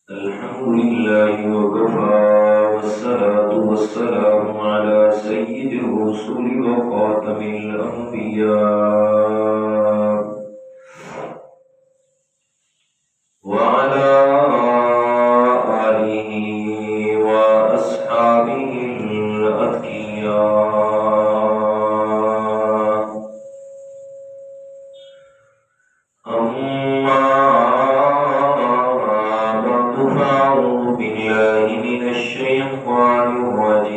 الحمد لله وكفى والصلاة والسلام على سيد الرسل وخاتم الأنبياء وعلى آله وأصحابه الأتقياء أما بعد فأعوذ بالله من الشيطان الرجيم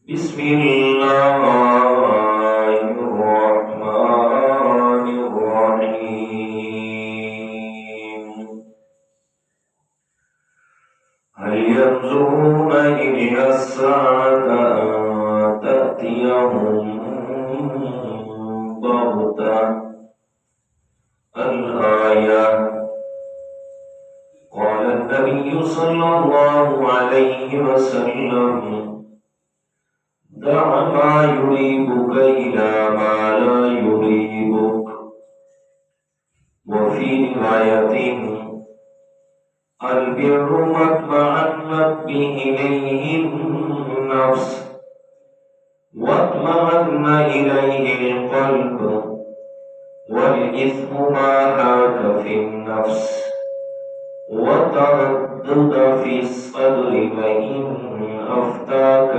بسم الله الرحمن الرحيم هل ينظرون إلا الساعة أن تأتيهم بغتة الآية قال النبي صلى الله عليه وسلم دع ما يريبك إلى ما لا يريبك وفي رواية البر ما اطمأنت به إليه النفس واطمأن إليه القلب والإثم ما هاك في النفس وتردد في الصدر وإن أفتاك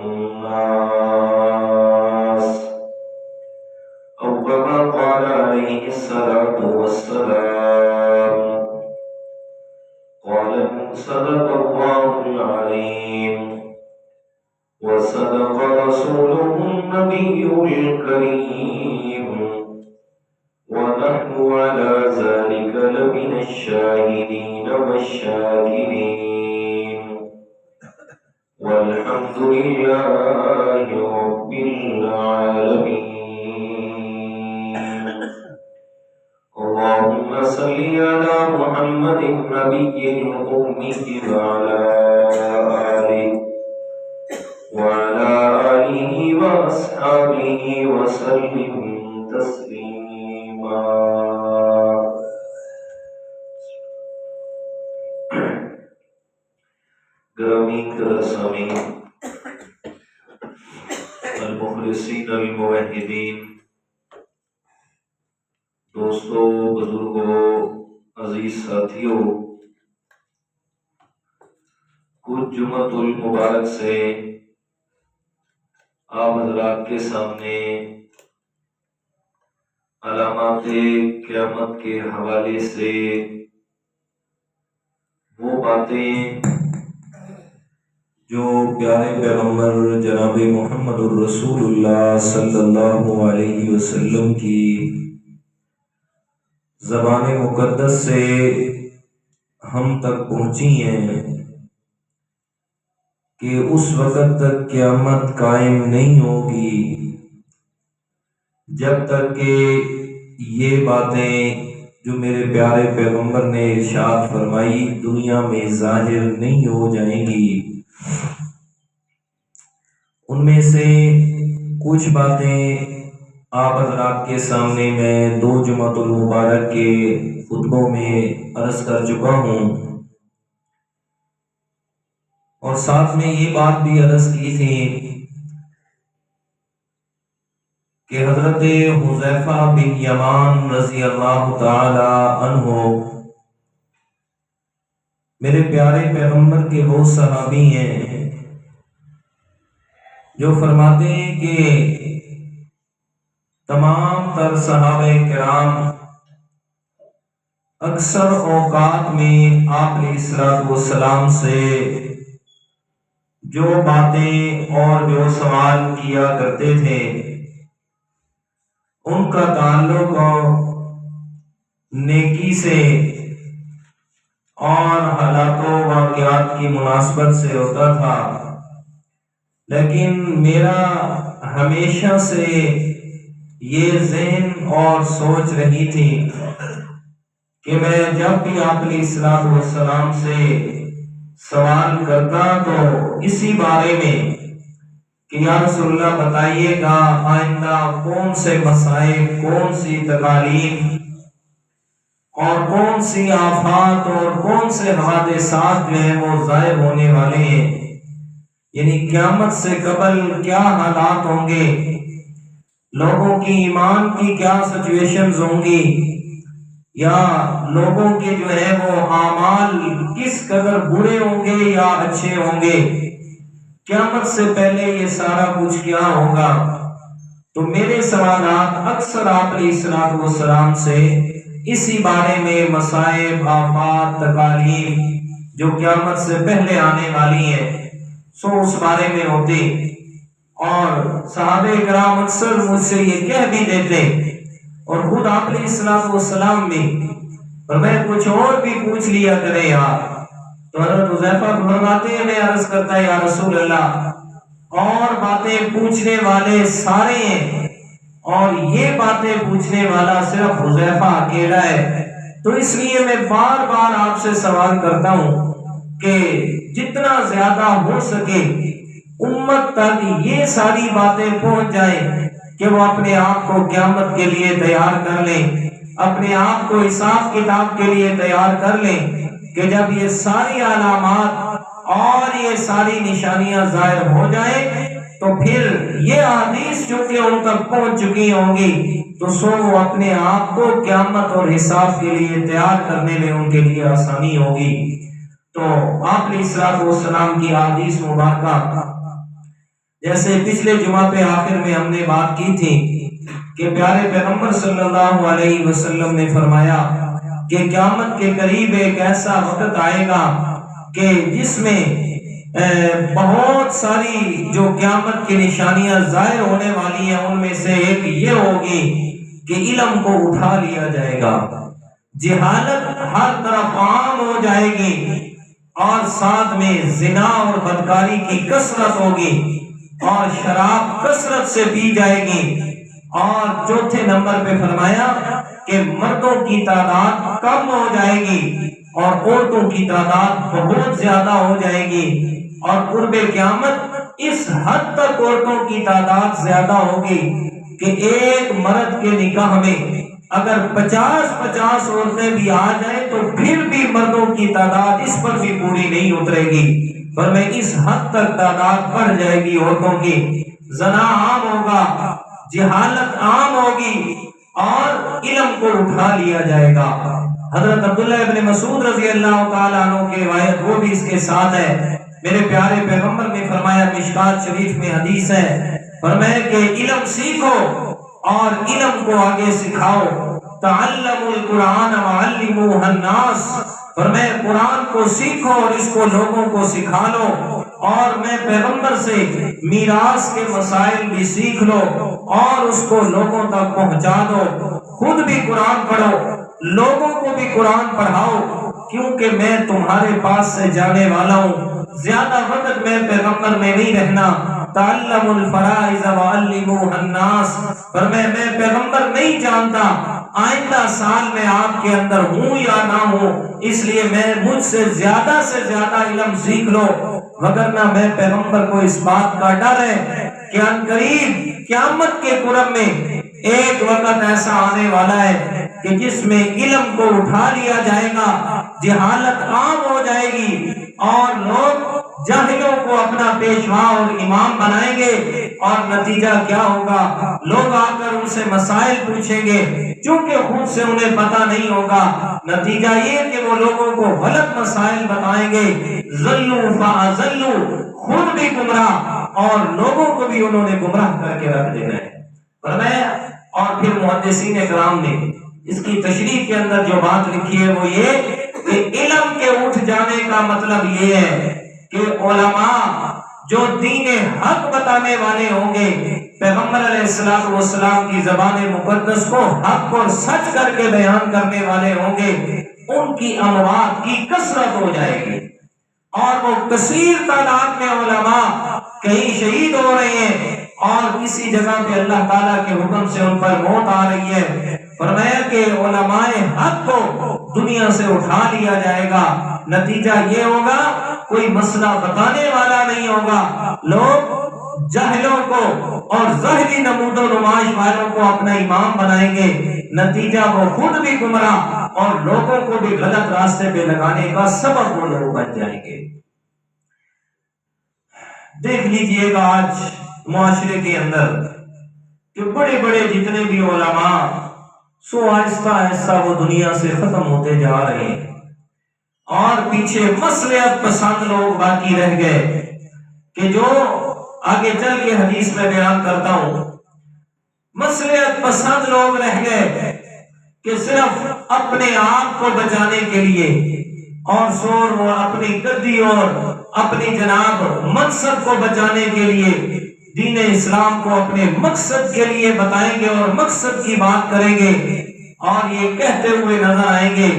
الناس أو كما قال عليه الصلاة والسلام قال صدق الله العظيم وصدق رسوله النبي الكريم ونحن على ذلك لمن الشاهدين والشاكرين والحمد لله رب العالمين. اللهم صل على محمد النبي الأمي وعلى آله وأصحابه وسلم تسليما. گرامی تر سامعین المخلصین الموحدین، دوستو، بزرگوں، عزیز ساتھیوں، کچھ جمعۃ المبارک سے آپ حضرات کے سامنے علامات قیامت کے حوالے سے وہ باتیں جو پیارے پیغمبر جناب محمد الرسول اللہ صلی اللہ علیہ وسلم کی زبان مقدس سے ہم تک پہنچی ہیں کہ اس وقت تک قیامت قائم نہیں ہوگی جب تک کہ یہ باتیں جو میرے پیارے پیغمبر نے ارشاد فرمائی دنیا میں ظاہر نہیں ہو جائیں گی۔ ان میں سے کچھ باتیں آپ حضرات کے سامنے میں 2 جمعۃ المبارک کے خطبوں میں عرض کر چکا ہوں، اور ساتھ میں یہ بات بھی عرض کی تھی کہ حضرت حذیفہ بن یمان رضی اللہ تعالی عنہ میرے پیارے پیغمبر کے وہ صحابی ہیں جو فرماتے ہیں کہ تمام تر صحابہ کرام اکثر اوقات میں آپ علیہ السلام سے جو باتیں اور جو سوال کیا کرتے تھے ان کا تعلق نیکی سے اور حالات و واقعات کی مناسبت سے ہوتا تھا، لیکن میرا ہمیشہ سے یہ ذہن اور سوچ رہی تھی کہ میں جب بھی آپ علیہ السلام سے سوال کرتا تو اسی بارے میں کہ یا رسول اللہ بتائیے گا آئندہ کون سے مسائل، کون سی تکالیف اور کون سی آفات اور کون سے حادثات جو ہیں وہ ظاہر ہونے والے ہیں، یعنی قیامت سے قبل کیا حالات ہوں گے، لوگوں کی ایمان کی کیا سچویشنز ہوں گی، یا لوگوں کے جو ہے وہ اعمال کس قدر برے ہوں گے یا اچھے ہوں گے، قیامت سے پہلے یہ سارا کچھ کیا ہوگا۔ تو میرے سوالات اکثر آپ علیہ السلام سے اسی بارے میں مصائب، آفات، تکالیف جو قیامت سے پہلے آنے والی ہیں اس بارے میں ہوتے، اور صحابہ کرام اکثر مجھ سے یہ کہہ بھی دیتے، اور خود آپ علیہ السلام بھی، اور میں کچھ اور بھی پوچھ لیا کرے یار، تو حضرت حذیفہ فرماتے ہیں میں عرض کرتا ہے یا رسول اللہ اور باتیں پوچھنے والے سارے ہیں اور یہ باتیں پوچھنے والا صرف حذیفہ اکیلا ہے، تو اس لیے میں بار بار آپ سے سوال کرتا ہوں کہ جتنا زیادہ ہو سکے امت تک یہ ساری باتیں پہنچ جائیں کہ وہ اپنے آپ کو قیامت کے لیے تیار کر لیں، اپنے آپ کو حساب کتاب کے لیے تیار کر لیں، کہ جب یہ ساری علامات اور یہ ساری نشانیاں ظاہر ہو جائیں تو پھر یہ احادیث جو کہ ان تک پہنچ چکی ہوں گی تو وہ اپنے آپ کو قیامت اور حساب کے لیے تیار کرنے میں ان کے لیے آسانی ہوگی۔ تو آپ علیہ السلام کی احادیث مبارکہ، جیسے پچھلے جمعہ پہ آخر میں ہم نے بات کی تھی کہ پیارے پیغمبر صلی اللہ علیہ وسلم نے فرمایا کہ قیامت کے قریب ایک ایسا وقت آئے گا کہ جس میں بہت ساری جو قیامت کی نشانیاں ظاہر ہونے والی ہیں ان میں سے ایک یہ ہوگی کہ علم کو اٹھا لیا جائے گا، جہالت ہر طرف عام ہو جائے گی، اور ساتھ میں زنا اور بدکاری کی کثرت ہوگی، اور شراب کثرت سے پی جائے گی، اور چوتھے نمبر پہ فرمایا کہ مردوں کی تعداد کم ہو جائے گی اور عورتوں کی تعداد بہت زیادہ ہو جائے گی، اور قرب قیامت اس حد تک عورتوں کی تعداد زیادہ ہوگی کہ ایک مرد کے نکاح میں اگر 50 عورتیں بھی آ جائیں تو پھر بھی مردوں کی تعداد اس پر بھی پوری نہیں اترے گی، پر میں اس حد تک تعداد بڑھ جائے گی عورتوں کی، زنا عام ہوگا، جہالت عام ہوگی، اور علم کو اٹھا لیا جائے گا۔ حضرت عبداللہ ابن مسعود رضی اللہ تعالیٰ عنہ کی روایت وہ بھی اس کے ساتھ ہے، میرے پیارے پیغمبر نے فرمایا، مشکات شریف میں حدیث ہے، فرمایا کہ علم سیکھو اور علم کو آگے سکھاؤ، تعلموا القرآن وعلموہ الناس، فرمایا قرآن کو سیکھو اور اس کو لوگوں کو سکھا لو، اور میں پیغمبر سے میراث کے مسائل بھی سیکھ لو اور اس کو لوگوں تک پہنچا دو، خود بھی قرآن پڑھو، لوگوں کو بھی قرآن پڑھاؤ، کیونکہ میں تمہارے پاس سے جانے والا ہوں، زیادہ وقت میں پیغمبر میں نہیں رہنا، تعلموا الفرائض وعلموہ الناس، فرمایا میں پیغمبر نہیں جانتا آئندہ سال میں آپ کے اندر ہوں یا نہ ہوں، اس لیے میں مجھ سے زیادہ علم سیکھ لو، وگرنہ میں پیغمبر کو اس بات کا ڈر ہے کہ عنقریب قیامت کے قرب میں ایک وقت ایسا آنے والا ہے کہ جس میں علم کو اٹھا لیا جائے گا، جہالت عام ہو جائے گی، اور لوگ جاہلوں کو اپنا پیشوا اور امام بنائیں گے، اور نتیجہ کیا ہوگا، لوگ آ کر ان سے مسائل پوچھیں گے چونکہ خود سے انہیں پتہ نہیں ہوگا، نتیجہ یہ کہ وہ لوگوں کو غلط مسائل بتائیں گے، ضلوا فاضلوا، خود بھی گمراہ اور لوگوں کو بھی انہوں نے گمراہ کر کے رکھ دینا ہے۔ فرمایا، اور پھر محدثین کرام نے اس کی تشریح کے اندر جو بات لکھی ہے وہ یہ کہ علم کے اٹھ جانے کا مطلب یہ ہے کہ علماء جو دین حق بتانے والے ہوں گے، پیغمبر علیہ السلام کی زبان مقدس کو حق اور سچ کر کے بیان کرنے والے ہوں گے، ان کی اموات کی کثرت ہو جائے گی، اور وہ کثیر تعداد میں علماء کہیں شہید ہو رہے ہیں اور کسی جگہ پہ اللہ تعالیٰ کے حکم سے ان پر موت آ رہی ہے۔ فرمایا کہ علماء حق کو دنیا سے اٹھا لیا جائے گا، نتیجہ یہ ہوگا کوئی مسئلہ بتانے والا نہیں ہوگا، لوگ جاہلوں کو اور ظاہری نمود و نمائش والوں کو اپنا امام بنائیں گے، نتیجہ وہ خود بھی گمراہ اور لوگوں کو بھی غلط راستے پہ لگانے کا سبب وہ لوگ بن جائیں گے۔ دیکھ لیجئے گا آج معاشرے کے اندر کہ بڑے بڑے جتنے بھی علماء سو آہستہ آہستہ وہ دنیا سے ختم ہوتے جا رہے ہیں، اور پیچھے مصلحت پسند لوگ باقی رہ گئے کہ جو آگے چل کے حدیث میں بیان کرتا ہوں، مصلحت پسند لوگ رہ گئے کہ صرف اپنے آپ کو بچانے کے لیے اور سور اور اپنی گدی اور اپنی جناب منصب کو بچانے کے لیے دین اسلام کو اپنے مقصد کے لیے بتائیں گے اور مقصد کی بات کریں گے، اور یہ کہتے ہوئے نظر آئیں گے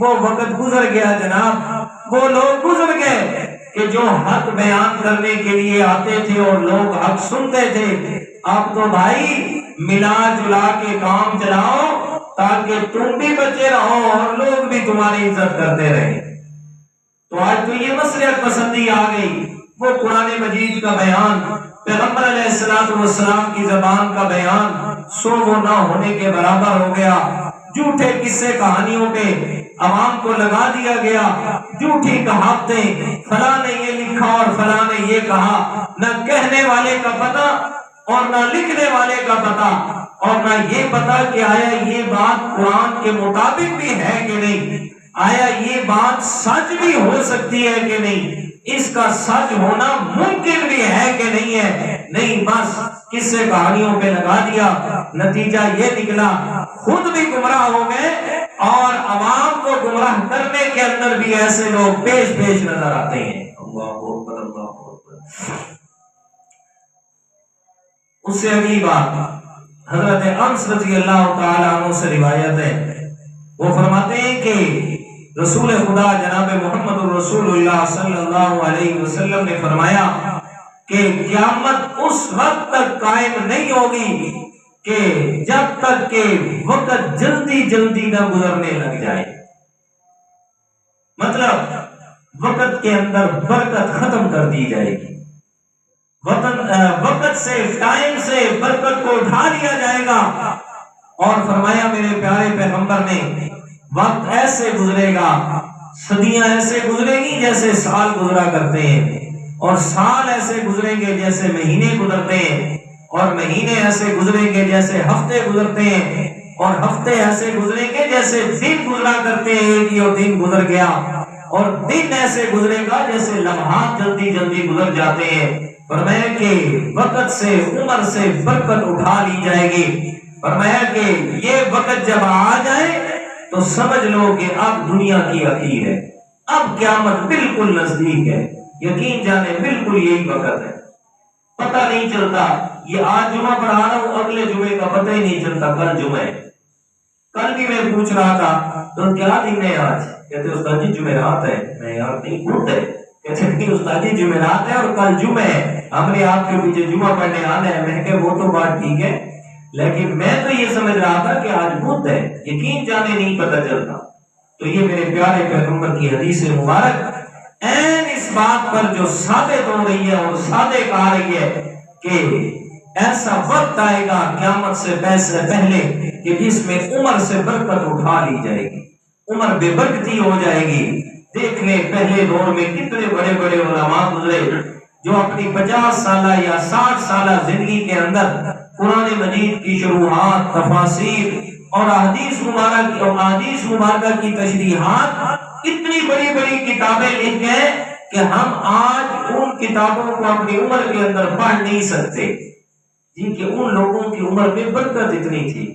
وہ وقت گزر گیا جناب، وہ لوگ گزر گئے کہ جو حق بیان کرنے کے لیے آتے تھے اور لوگ حق سنتے تھے۔ اب تو بھائی ملا جلا کے کام چلاؤ تاکہ تم بھی بچے رہو اور لوگ بھی تمہاری عزت کرتے رہیں۔ تو آج تو یہ مصلحت پسندی آ گئی، وہ قرآن مجید کا بیان، پیغمبر علیہ السلام کی زبان کا بیان سو وہ نہ ہونے کے برابر ہو گیا۔ جھوٹے قصے کہانیوں پہ عوام کو لگا دیا گیا، جھوٹی کہاوتیں، فلاں نے یہ لکھا اور فلاں نے یہ کہا، نہ کہنے والے کا پتہ اور نہ لکھنے والے کا پتہ، اور نہ یہ پتہ کہ آیا یہ بات قرآن کے مطابق بھی ہے کہ نہیں، آیا یہ بات سچ بھی ہو سکتی ہے کہ نہیں، اس کا سچ ہونا ممکن بھی ہے کہ نہیں ہے۔ نہیں، بس قصے کہانیوں پہ لگا دیا، نتیجہ یہ نکلا خود بھی گمراہ ہو گئے اور عوام کو گمراہ کرنے کے اندر بھی ایسے لوگ پیش نظر آتے ہیں۔ اللہ اکبر، اللہ اکبر۔ اس سے اگلی بات حضرت انس رضی اللہ تعالیٰ عنہ سے روایت ہے، وہ فرماتے ہیں کہ رسول خدا جناب محمد الرسول اللہ صلی اللہ علیہ وسلم نے فرمایا کہ قیامت اس وقت تک قائم نہیں ہوگی کہ جب تک کہ وقت جلدی جلدی نہ گزرنے لگ جائے، مطلب وقت کے اندر برکت ختم کر دی جائے گی، وقت سے ٹائم سے برکت کو اٹھا لیا جائے گا۔ اور فرمایا میرے پیارے پیغمبر نے وقت ایسے گزرے گا، صدیاں ایسے گزرے گی جیسے سال گزرا کرتے ہیں، اور سال ایسے گزریں گے جیسے مہینے گزرتے ہیں، اور مہینے ایسے گزریں گے جیسے ہفتے گزرتے ہیں، اور ہفتے ایسے گزریں گے جیسے دن گزرا کرتے ہیں، ایک ہی اور دن گزر گیا، اور دن ایسے گزرے گا جیسے لمحات جلدی جلدی گزر جاتے ہیں۔ فرمایا کہ وقت سے عمر سے برکت اٹھا لی جائے گی۔ فرمایا کہ یہ وقت جب آ جائے تو سمجھ لو کہ اب دنیا کی اخیر ہے، اب قیامت بالکل نزدیک ہے، یقین جانے بالکل یہی وقت ہے۔ پتہ نہیں چلتا، یہ آج جمعہ پڑھا رہا ہوں، اگلے جمعے کا پتہ ہی نہیں چلتا کل جمعہ ہے۔ کل بھی میں پوچھ رہا تھا تو کیا دن ہے آج؟ کہتے استاد جی جمعرات ہے۔ میں یار نہیں بدھ ہے، کہتے نہیں استاد جی جمعرات ہے اور کل جمعہ ہے، ہم نے آپ کے پیچھے جمعہ پڑھنے آنا ہے۔ میں کہ وہ تو بات ٹھیک ہے، لیکن میں تو یہ سمجھ رہا تھا کہ آج بدھ ہے، یقین جانے نہیں پتہ چلتا۔ تو یہ میرے پیارے پیغمبر کی حدیث مبارک این اس بات پر جو ثابت ہو رہی ہے اور صادق آ رہی ہے کہ ایسا وقت آئے گا قیامت سے پہلے کہ جس میں عمر سے برکت اٹھا لی جائے گی، عمر بے برکتی ہو جائے گی۔ دیکھ لیں پہلے دور میں کتنے بڑے بڑے علماء گزرے جو اپنی 50 سالہ یا 60 سالہ زندگی کے اندر قرآن مجید کی شروحات، تفاسیر اور احادیث مبارکہ کی تشریحات، اتنی بڑی بڑی کتابیں لکھ گئے کہ ہم آج ان کتابوں کو اپنی عمر کے اندر پڑھ نہیں سکتے، جن کے ان لوگوں کی عمر میں برکت اتنی تھی۔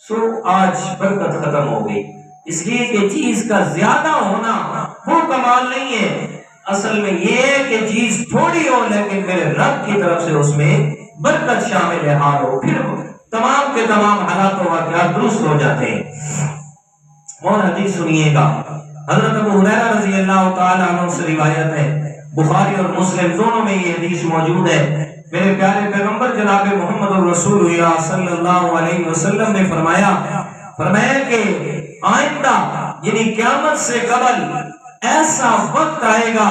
سو آج برکت ختم ہو گئی، اس لیے کہ چیز کا زیادہ ہونا وہ کمال نہیں ہے، اصل میں یہ ہے کہ چیز تھوڑی ہو لیکن میرے رب کی طرف سے اس میں برکت شامل حال ہو، پھر تمام کے تمام حالات و واقعات درست ہو جاتے ہیں۔ اور حدیث سنیے گا، حضرت ابو ہریرہ رضی اللہ تعالیٰ عنہ سے روایت ہے، بخاری اور مسلم دونوں میں یہ حدیث موجود ہے۔ میرے پیارے پیغمبر جناب محمد الرسول اللہ صلی اللہ علیہ وسلم نے فرمایا کہ آئندہ یعنی قیامت سے قبل ایسا وقت آئے گا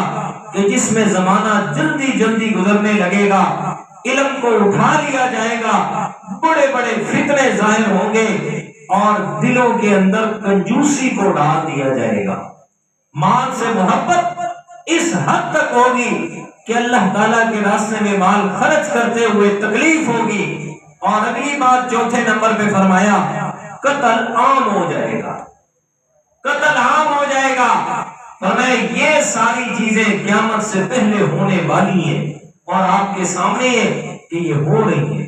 کہ جس میں زمانہ جلدی جلدی گزرنے لگے گا، علم کو اٹھا لیا جائے گا، بڑے بڑے فتنے ظاہر ہوں گے اور دلوں کے اندر کنجوسی کو ڈال دیا جائے گا۔ مال سے محبت اس حد تک ہوگی کہ اللہ تعالیٰ کے راستے میں مال خرچ کرتے ہوئے تکلیف ہوگی۔ اور اگلی بات چوتھے نمبر پہ فرمایا قتل عام ہو جائے گا، قتل عام ہو جائے گا۔ فرمایا یہ ساری چیزیں قیامت سے پہلے ہونے والی ہیں اور آپ کے سامنے ہے کہ یہ ہو رہی ہیں۔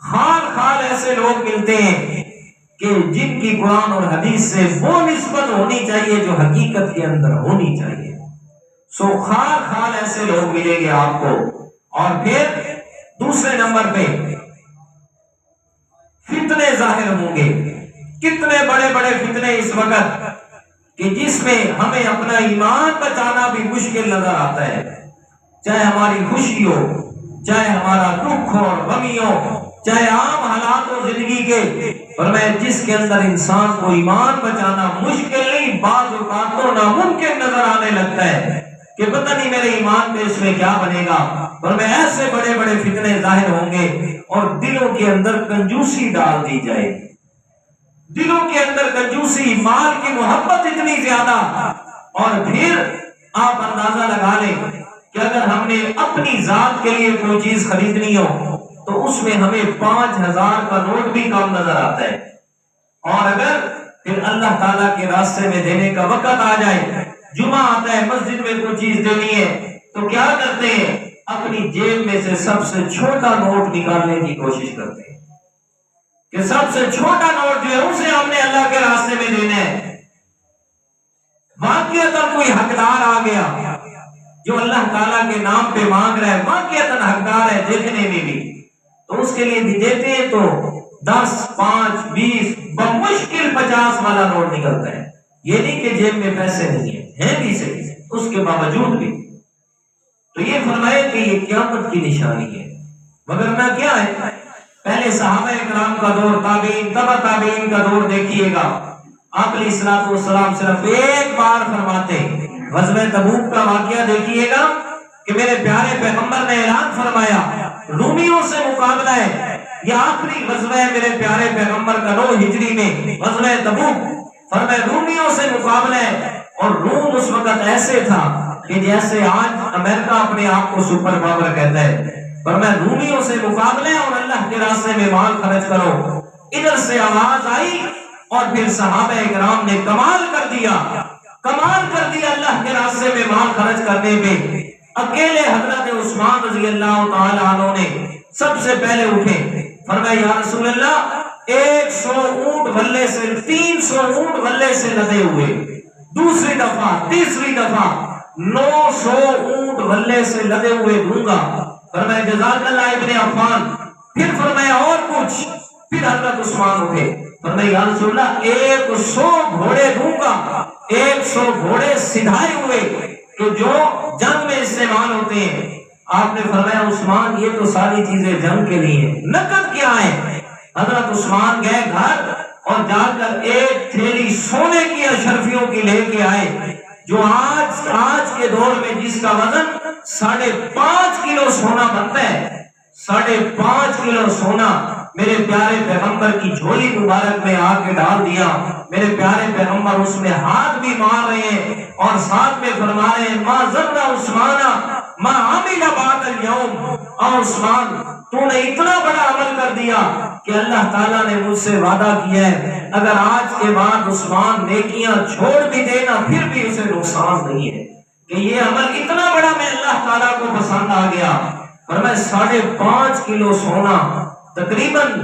خال خال ایسے لوگ ملتے ہیں کہ جن کی قرآن اور حدیث سے وہ نسبت ہونی چاہیے جو حقیقت کے اندر ہونی چاہیے۔ سو خال خال ایسے لوگ ملیں گے آپ کو۔ اور پھر دوسرے نمبر پہ فتنے ظاہر ہوں گے۔ کتنے بڑے بڑے فتنے اس وقت کہ جس میں ہمیں اپنا ایمان بچانا بھی مشکل نظر آتا ہے، چاہے ہماری خوشی ہو، چاہے ہمارا دکھ ہو اور غمی ہو، چاہے عام حالات ہو زندگی کے، فرمایا جس کے اندر انسان کو ایمان بچانا مشکل نہیں، بعض اوقات تو ناممکن نظر آنے لگتا ہے کہ پتہ نہیں میرے ایمان پہ اس میں کیا بنے گا۔ فرمایا ایسے بڑے بڑے فتنے ظاہر ہوں گے اور دلوں کے اندر کنجوسی ڈال دی جائے گی، دلوں کے اندر کنجوسی، مال کی محبت اتنی زیادہ۔ اور پھر آپ اندازہ لگا لیں کہ اگر ہم نے اپنی ذات کے لیے کوئی چیز خریدنی ہو تو اس میں ہمیں 5000 کا نوٹ بھی کم نظر آتا ہے، اور اگر پھر اللہ تعالیٰ کے راستے میں دینے کا وقت آ جائے، جمعہ آتا ہے، مسجد میں کوئی چیز دینی ہے تو کیا کرتے ہیں؟ اپنی جیب میں سے سب سے چھوٹا نوٹ نکالنے کی کوشش کرتے ہیں کہ سب سے چھوٹا نوٹ جو ہے اسے ہم نے اللہ کے راستے میں دینا ہے۔ واقعتاً کوئی حقدار آ گیا جو اللہ تعالیٰ کے نام پہ مانگ رہا ہے، واقعتاً حقدار ہے دیکھنے میں بھی، تو اس کے لیے دیتے ہیں تو 10 5 20 بمشکل 50 والا نوٹ نکلتا ہے۔ یہ نہیں کہ جیب میں پیسے نہیں ہیں بھی صحیح، اس کے باوجود بھی۔ تو یہ فرمایا کہ یہ قیامت کی نشانی ہے۔ مگر نہ کیا ہے؟ پہلے صحابہ کرام کا دور، تابعین، تبع تابعین کا دور دیکھیے گا، آپ علیہ الصلوۃ والسلام صرف ایک بار فرماتے، غزوہ تبوک کا واقعہ دیکھیے گا کہ میرے پیارے پیغمبر نے اعلان فرمایا رومیوں سے مقابلہ ہے، یہ آخری غزوہ ہے میرے پیارے پیغمبر کا 9 ہجری میں غزوہ تبوک، فرمایا رومیوں سے مقابلہ ہے۔ اور روم اس وقت ایسے تھا کہ جیسے آج امریکہ اپنے آپ کو سپر پاور کہتا ہے، فرمایا رومیوں سے مقابلے اور اللہ کے راستے میں مال خرچ کرو۔ ادھر سے آواز آئی اور پھر صحابہ کرام نے کمال کر دیا، کمال کر دیا اللہ کے راستے میں مال خرچ کرنے پہ۔ اکیلے حضرت عثمان رضی اللہ تعالی عنہ نے سب سے پہلے اٹھے، فرمایا یا رسول اللہ 100 اونٹ غلے سے 300 اونٹ غلے سے لدے ہوئے، دوسری دفعہ تیسری دفعہ 900 اونٹ غلے سے لدے ہوئے دوں گا۔ فرمایا جزاک اللہ ابن عفان۔ پھر فرمایا اور کچھ، پھر حضرت عثمان اٹھے، فرمایا یا رسول اللہ 100 گھوڑے دوں گا، 100 گھوڑے سدھائے ہوئے کہ جو جنگ میں استعمال ہوتے ہیں۔ آپ نے فرمایا عثمان یہ تو ساری چیزیں جنگ کے لیے، نقد کیا ہے؟ حضرت عثمان گئے گھر اور جا کر ایک تھیلی سونے کی اشرفیوں کی لے کے آئے، جو آج کے دور میں جس کا وزن 5.5 کلو سونا بنتا ہے، 5.5 کلو سونا میرے پیارے پیغمبر کی جھولی مبارک میں آ کے ڈال دیا۔ میرے پیارے پیغمبر اس میں ہاتھ بھی مار رہے ہیں اور ساتھ میں فرما رہے ہیں ما ظن عثمان ما عمل بعد اليوم، اور عثمان تو نے اتنا بڑا عمل کر دیا کہ اللہ تعالیٰ نے مجھ سے وعدہ کیا ہے اگر آج کے بعد عثمان نیکیاں چھوڑ بھی دینا پھر بھی اسے نقصان نہیں ہے، کہ یہ عمل اتنا بڑا میں اللہ تعالیٰ کو پسند آ گیا۔ فرمایا 5.5 کلو سونا تقریباً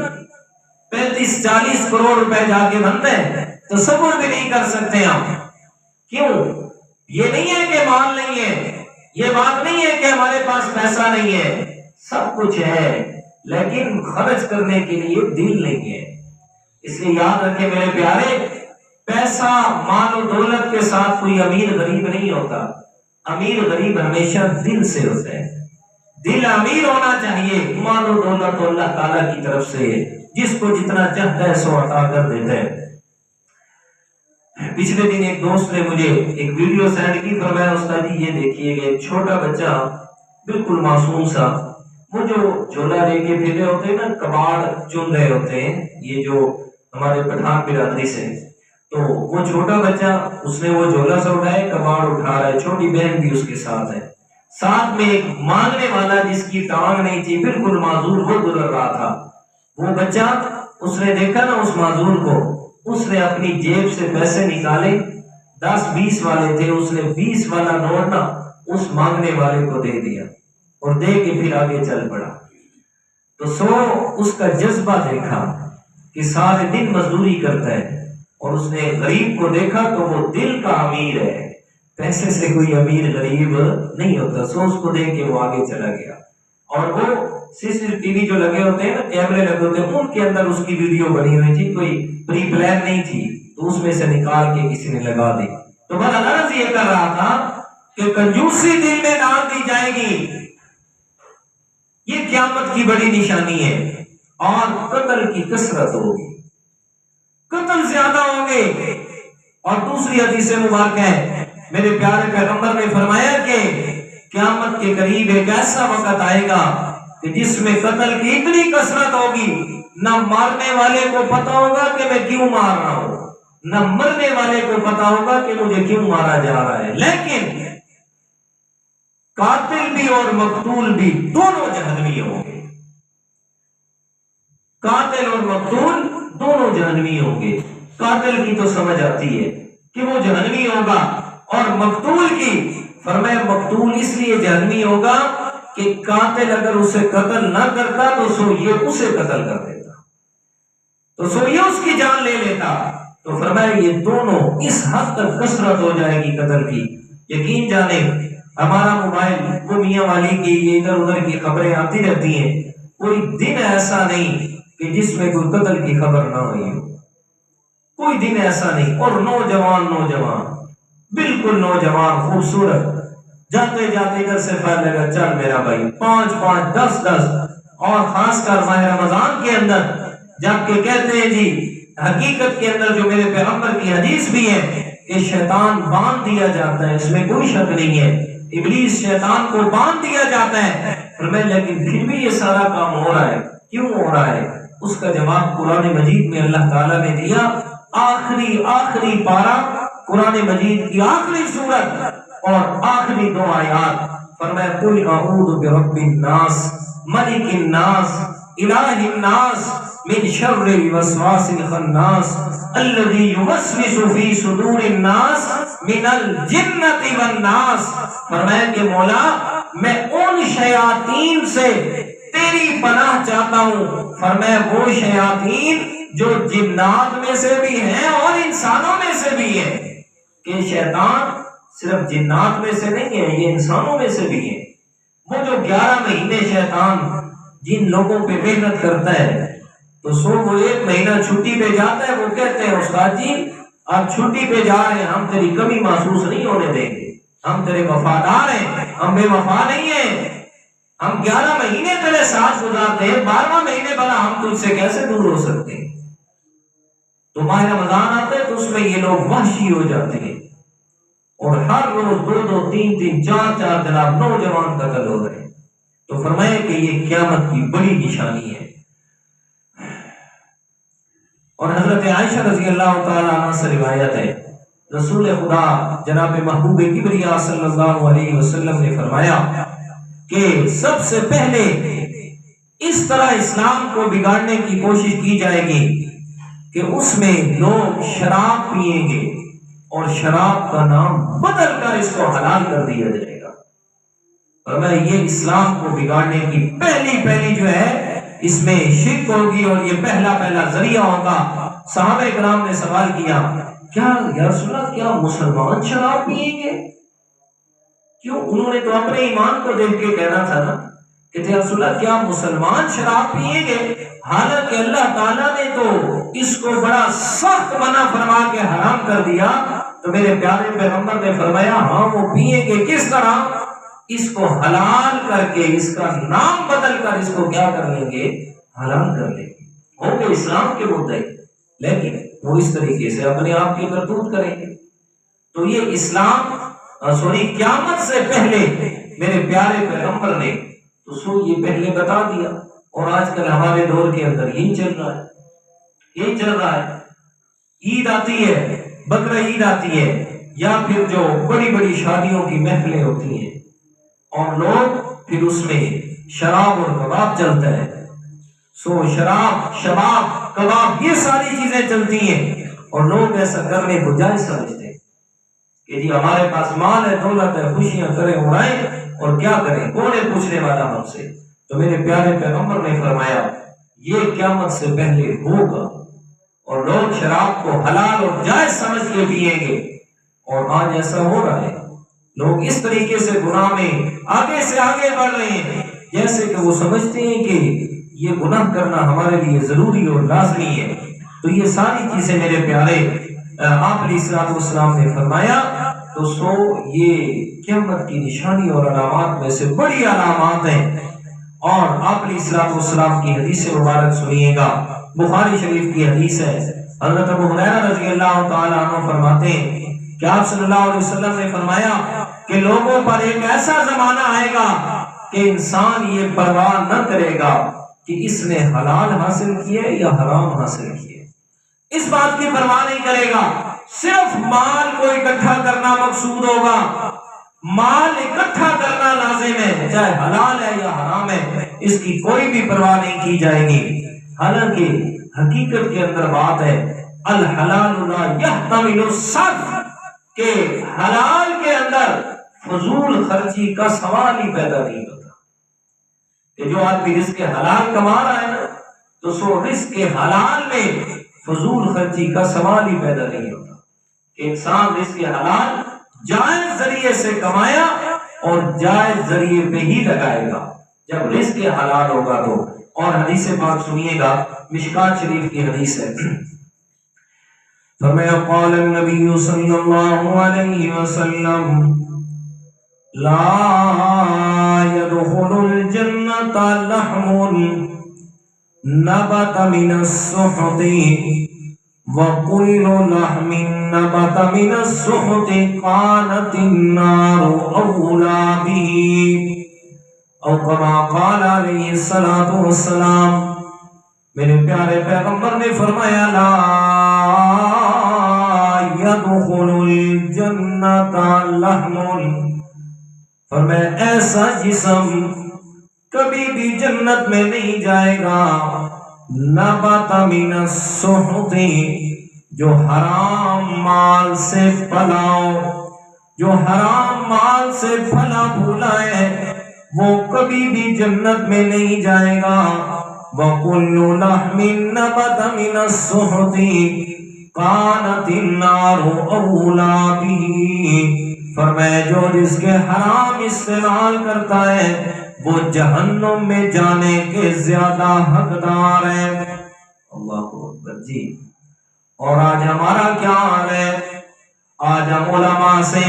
35-40 کروڑ روپے جا کے بنتے ہیں، تصور بھی نہیں کر سکتے آپ۔ کیوں؟ یہ نہیں ہے کہ مال نہیں ہے، یہ بات نہیں ہے کہ ہمارے پاس پیسہ نہیں ہے، سب کچھ ہے لیکن خرچ کرنے کے لیے دل نہیں ہے۔ اس لیے یاد رکھیں میرے پیارے، پیسہ مال و دولت کے ساتھ کوئی امیر غریب نہیں ہوتا، امیر غریب ہمیشہ دل سے ہوتا ہے، دل امیر ہونا چاہیے۔ مال و دولت اللہ تعالیٰ کی طرف سے ہے، جس کو جتنا چاہتا ہے سو عطا کر دیتا ہے۔ پچھلے دن ایک دوست نے مجھے ایک ویڈیو سینڈ کی، فرمایا استاد جی یہ دیکھیے کہ چھوٹا بچہ بالکل معصوم سا، وہ جو جھولا لے کے پھر رہے ہوتے ہیں نا، کباڑ چن رہے ہوتے ہیں، یہ جو ہمارے پٹھان برادری سے، تو وہ چھوٹا بچہ اس نے وہ جھولا سا اٹھایا، کباڑ اٹھا رہا ہے، چھوٹی بہن بھی اس کے ساتھ ہے، ساتھ میں ایک مانگنے والا جس کی ٹانگ نہیں تھی، بالکل معذور، وہ گزر رہا تھا۔ وہ بچہ اس نے دیکھا نا اس معذور کو، اس نے اپنی جیب سے پیسے نکالے، 10-20 والے تھے، اس نے 20 والا نوٹ نا اس مانگنے والے کو دے دیا اور دے کے پھر آگے چل پڑا۔ تو اس کا جذبہ دیکھا کہ سارے دن مزدوری کرتا ہے، اور اس نے غریب کو دیکھا تو وہ دل کا امیر ہے، پیسے سے کوئی امیر غریب نہیں ہوتا، اس کو دیکھ کے وہ آگے چلا گیا۔ اور وہ CCTV جو لگے ہوتے ہیں نا، کیمرے لگے ہوتے ہیں، ان کے اندر اس کی ویڈیو بنی ہوئی تھی، کوئی پری پلان نہیں تھی، تو اس میں سے نکال کے کسی نے لگا دی۔ تو بڑا غرض یہ کر رہا تھا کہ کنجوسی دل میں ڈال دی جائے گی، یہ قیامت کی بڑی نشانی ہے، اور قتل کی کثرت ہوگی، قتل زیادہ ہوں گے۔ اور دوسری حدیث مبارک ہے، میرے پیارے پیغمبر نے فرمایا کہ قیامت کے قریب ایک ایسا وقت آئے گا کہ جس میں قتل کی اتنی کثرت ہوگی، نہ مارنے والے کو پتا ہوگا کہ میں کیوں مار رہا ہوں، نہ مرنے والے کو پتا ہوگا کہ مجھے کیوں مارا جا رہا ہے، لیکن قاتل بھی اور مقتول بھی دونوں جہنمی ہوں گے، قاتل اور مقتول دونوں جہنمی ہوں گے۔ قاتل کی تو سمجھ آتی ہے کہ وہ جہنمی ہوگا، اور مقتول کی فرمایا مقتول اس لیے جہنمی ہوگا کہ قاتل اگر اسے قتل نہ کرتا تو سو یہ اسے قتل کر دیتا، تو سو یہ اس کی جان لے لیتا۔ تو فرمایا یہ دونوں اس حد تک کثرت ہو جائے گی قتل کی، یقین جانے ہمارا موبائل وہ میاں والی کی یہ ادھر ادھر کی خبریں آتی رہتی ہیں، کوئی دن ایسا نہیں کہ جس میں کوئی قتل کی خبر نہ ہوئی ہو، کوئی دن ایسا نہیں۔ اور نوجوان بالکل نوجوان خوبصورت، جاتے جاتے ادھر سے فائر لگا، چل میرا بھائی، 5-5 10-10، اور خاص کر ماہ رمضان کے اندر جب کہ کہتے ہیں جی حقیقت کے اندر جو میرے پیغمبر کی حدیث بھی ہے کہ شیطان باندھ دیا جاتا ہے، اس میں کوئی شک نہیں ہے، ابلیس شیطان کو باندھ دیا جاتا ہے، لیکن پھر بھی یہ سارا کام ہو رہا ہے، کیوں ہو رہا ہے؟ اس کا جواب قرآن مجید میں اللہ تعالیٰ نے دیا، آخری پارہ قرآن مجید کی آخری سورت اور آخری 2 آیات، فرمایا قل اعوذ برب الناس ملک الناس الہ الناس من شر الوسواس الخناس الذي يوسوس في صدور الناس من الجنة والناس۔ فرمایا کہ مولا میں ان شیاطین سے تیری پناہ چاہتا ہوں، فرمایا وہ شیاطین جو جنات میں سے بھی ہیں اور انسانوں میں سے بھی ہیں، کہ شیطان صرف جنات میں سے نہیں ہے، یہ انسانوں میں سے بھی ہے۔ وہ جو 11 مہینے شیطان جن لوگوں پہ محنت کرتا ہے، تو وہ 1 مہینہ چھٹی پہ جاتا ہے، وہ کہتے ہیں استاد جی آپ چھٹی پہ جا رہے ہیں، ہم تیری کمی محسوس نہیں ہونے دیں گے، ہم تیرے وفادار ہیں، ہم بے وفا نہیں ہیں، ہم 11 مہینے تیرے ساتھ گزارتے ہیں، 12واں مہینے بھلا ہم تجھ سے کیسے دور ہو سکتے ہیں؟ تو ماہ رمضان آتا ہے تو اس میں یہ لوگ وحشی ہو جاتے ہیں، اور ہر روز 2-2 3-3 4-4 جناب نوجوان قتل ہو رہے ہیں۔ تو فرمایا کہ یہ قیامت کی بڑی نشانی ہے۔ اور حضرت عائشہ رضی اللہ تعالی عنہ سے روایت ہے، رسول خدا جناب محبوب کبریا صلی اللہ علیہ وسلم نے فرمایا کہ سب سے پہلے اس طرح اسلام کو بگاڑنے کی کوشش کی جائے گی کہ اس میں لوگ شراب پیئیں گے اور شراب کا نام بدل کر اس کو حلال کر دیا جائے گا۔ فرمایا یہ اسلام کو بگاڑنے کی پہلی جو ہے اس میں شرک ہوگی، اور یہ پہلا ذریعہ ہوگا۔ صحابہ کرام نے سوال کیا، کیا یا رسول اللہ کیا مسلمان شراب پیئیں گے؟ کیوں؟ انہوں نے تو اپنے ایمان کو دیکھ کے کہنا تھا نا کہ یا رسول اللہ کیا مسلمان شراب پیئیں گے؟ حالانکہ اللہ تعالیٰ نے تو اس کو بڑا سخت منع فرما کے حرام کر دیا، تو میرے پیارے پیغمبر نے فرمایا ہاں وہ پیئیں گے، کس طرح؟ اس کو حلال کر کے، اس کا نام بدل کر اس کو کیا کر لیں گے؟ حلال کر لیں گے، ہوں گے اسلام کے مدعی، لیکن وہ اس طریقے سے اپنے آپ کی کرتوت کریں گے۔ تو یہ اسلام قیامت سے پہلے میرے پیارے پیغمبر نے تو یہ پہلے بتا دیا، اور آج کل ہمارے دور کے اندر یہی چل رہا ہے۔ عید آتی ہے، بقرہ عید آتی ہے، یا پھر جو بڑی بڑی شادیوں کی محفلیں ہوتی ہیں، اور لوگ پھر اس میں شراب اور کباب چلتا ہے، شراب، شباب، کباب، یہ ساری چیزیں چلتی ہیں، اور لوگ ایسا کرنے کو جائز سمجھتے ہیں کہ جی ہمارے پاس مال ہے، دولت ہے، خوشیاں کریں، اڑائیں، اور کیا کریں، کون ہے پوچھنے والا ہم سے۔ تو میرے پیارے پیغمبر نے فرمایا یہ قیامت سے پہلے ہوگا، اور لوگ شراب کو حلال اور جائز سمجھ کے پیئیں گے، اور آج ایسا ہو رہا ہے۔ لوگ اس طریقے سے گناہ میں آگے سے آگے بڑھ رہے ہیں، جیسے کہ وہ سمجھتے ہیں کہ یہ گناہ کرنا ہمارے لیے ضروری اور لازمی ہے۔ تو یہ ساری چیزیں میرے پیارے آپ علیہ الصلوۃ والسلام نے فرمایا، تو یہ قیامت کی نشانی اور علامات میں سے بڑی علامات ہیں۔ اور آپ علیہ الصلوۃ والسلام کی حدیث مبارک سنیے گا، بخاری شریف کی حدیث ہے۔ حضرت ابو ہریرہ رضی اللہ تعالی عنہ فرماتے ہیں کہ آپ صلی اللہ علیہ وسلم نے فرمایا کہ لوگوں پر ایک ایسا زمانہ آئے گا کہ انسان یہ پرواہ نہ کرے گا کہ اس نے حلال حاصل کیے یا حرام حاصل کیے، اس بات کی پرواہ نہیں کرے گا، صرف مال کو اکٹھا کرنا مقصود ہوگا، مال اکٹھا کرنا لازم ہے، چاہے حلال ہے یا حرام ہے، اس کی کوئی بھی پرواہ نہیں کی جائے گی۔ حالانکہ حقیقت کے اندر بات ہے الحلال لا يحتمل الصرف، کہ حلال کے اندر فضول خرچی کا سوال ہی پیدا نہیں ہوتا، کہ جو آدمی رزق حلال کما رہا ہے نا، تو رزق حلال میں فضول خرچی کا سوال ہی پیدا نہیں ہوتا، کہ انسان رزق حلال جائز ذریعے سے کمایا اور جائز ذریعے پہ ہی لگائے گا جب رزق حلال ہوگا تو۔ اور حدیث پاک سنیے گا، مشکات شریف کی حدیث ہے، فرمایا قال النبی صلی اللہ علیہ وسلم لا يدخل الجنة لحم نبت من السحت وكل لحم نبت من السحت كانت النار أولى به، او كما قال علیہ الصلوۃ والسلام۔ میرے پیارے پیغمبر نے فرمایا لا يدخل الجنة لحم، فرمایا ایسا جسم کبھی بھی جنت میں نہیں جائے گا، نبت من السحت، جو حرام مال سے پلاؤ، جو حرام مال سے پھلا پھولا ہے وہ کبھی بھی جنت میں نہیں جائے گا۔ وَكُلُّ لَحْمٍ نَبَتَ مِنَ السُّحْتِ كَانَتِ النَّارُ أَوْلَىٰ بِهِ، فرمایا جو رزق حرام استعمال کرتا ہے وہ جہنم میں جانے کے زیادہ حقدار ہے۔ اللہ اکبر جی۔ اور آج ہمارا کیا حال ہے؟ آج ہم علماء سے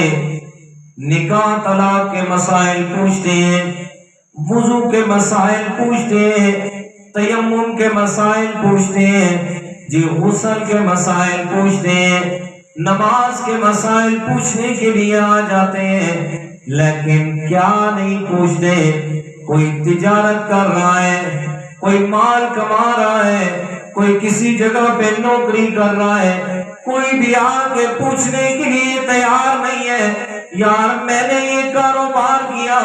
نکاح طلاق کے مسائل پوچھتے ہیں، وضو کے مسائل پوچھتے ہیں، تیمم کے مسائل پوچھتے ہیں، جی غسل کے مسائل پوچھتے ہیں، نماز کے مسائل پوچھنے کے لیے آ جاتے ہیں، لیکن کیا نہیں پوچھتے؟ کوئی تجارت کر رہا ہے، کوئی مال کما رہا ہے، کوئی کسی جگہ پہ نوکری کر رہا ہے، کوئی بھی آ کے پوچھنے کے لیے تیار نہیں ہے یار میں نے یہ کاروبار کیا،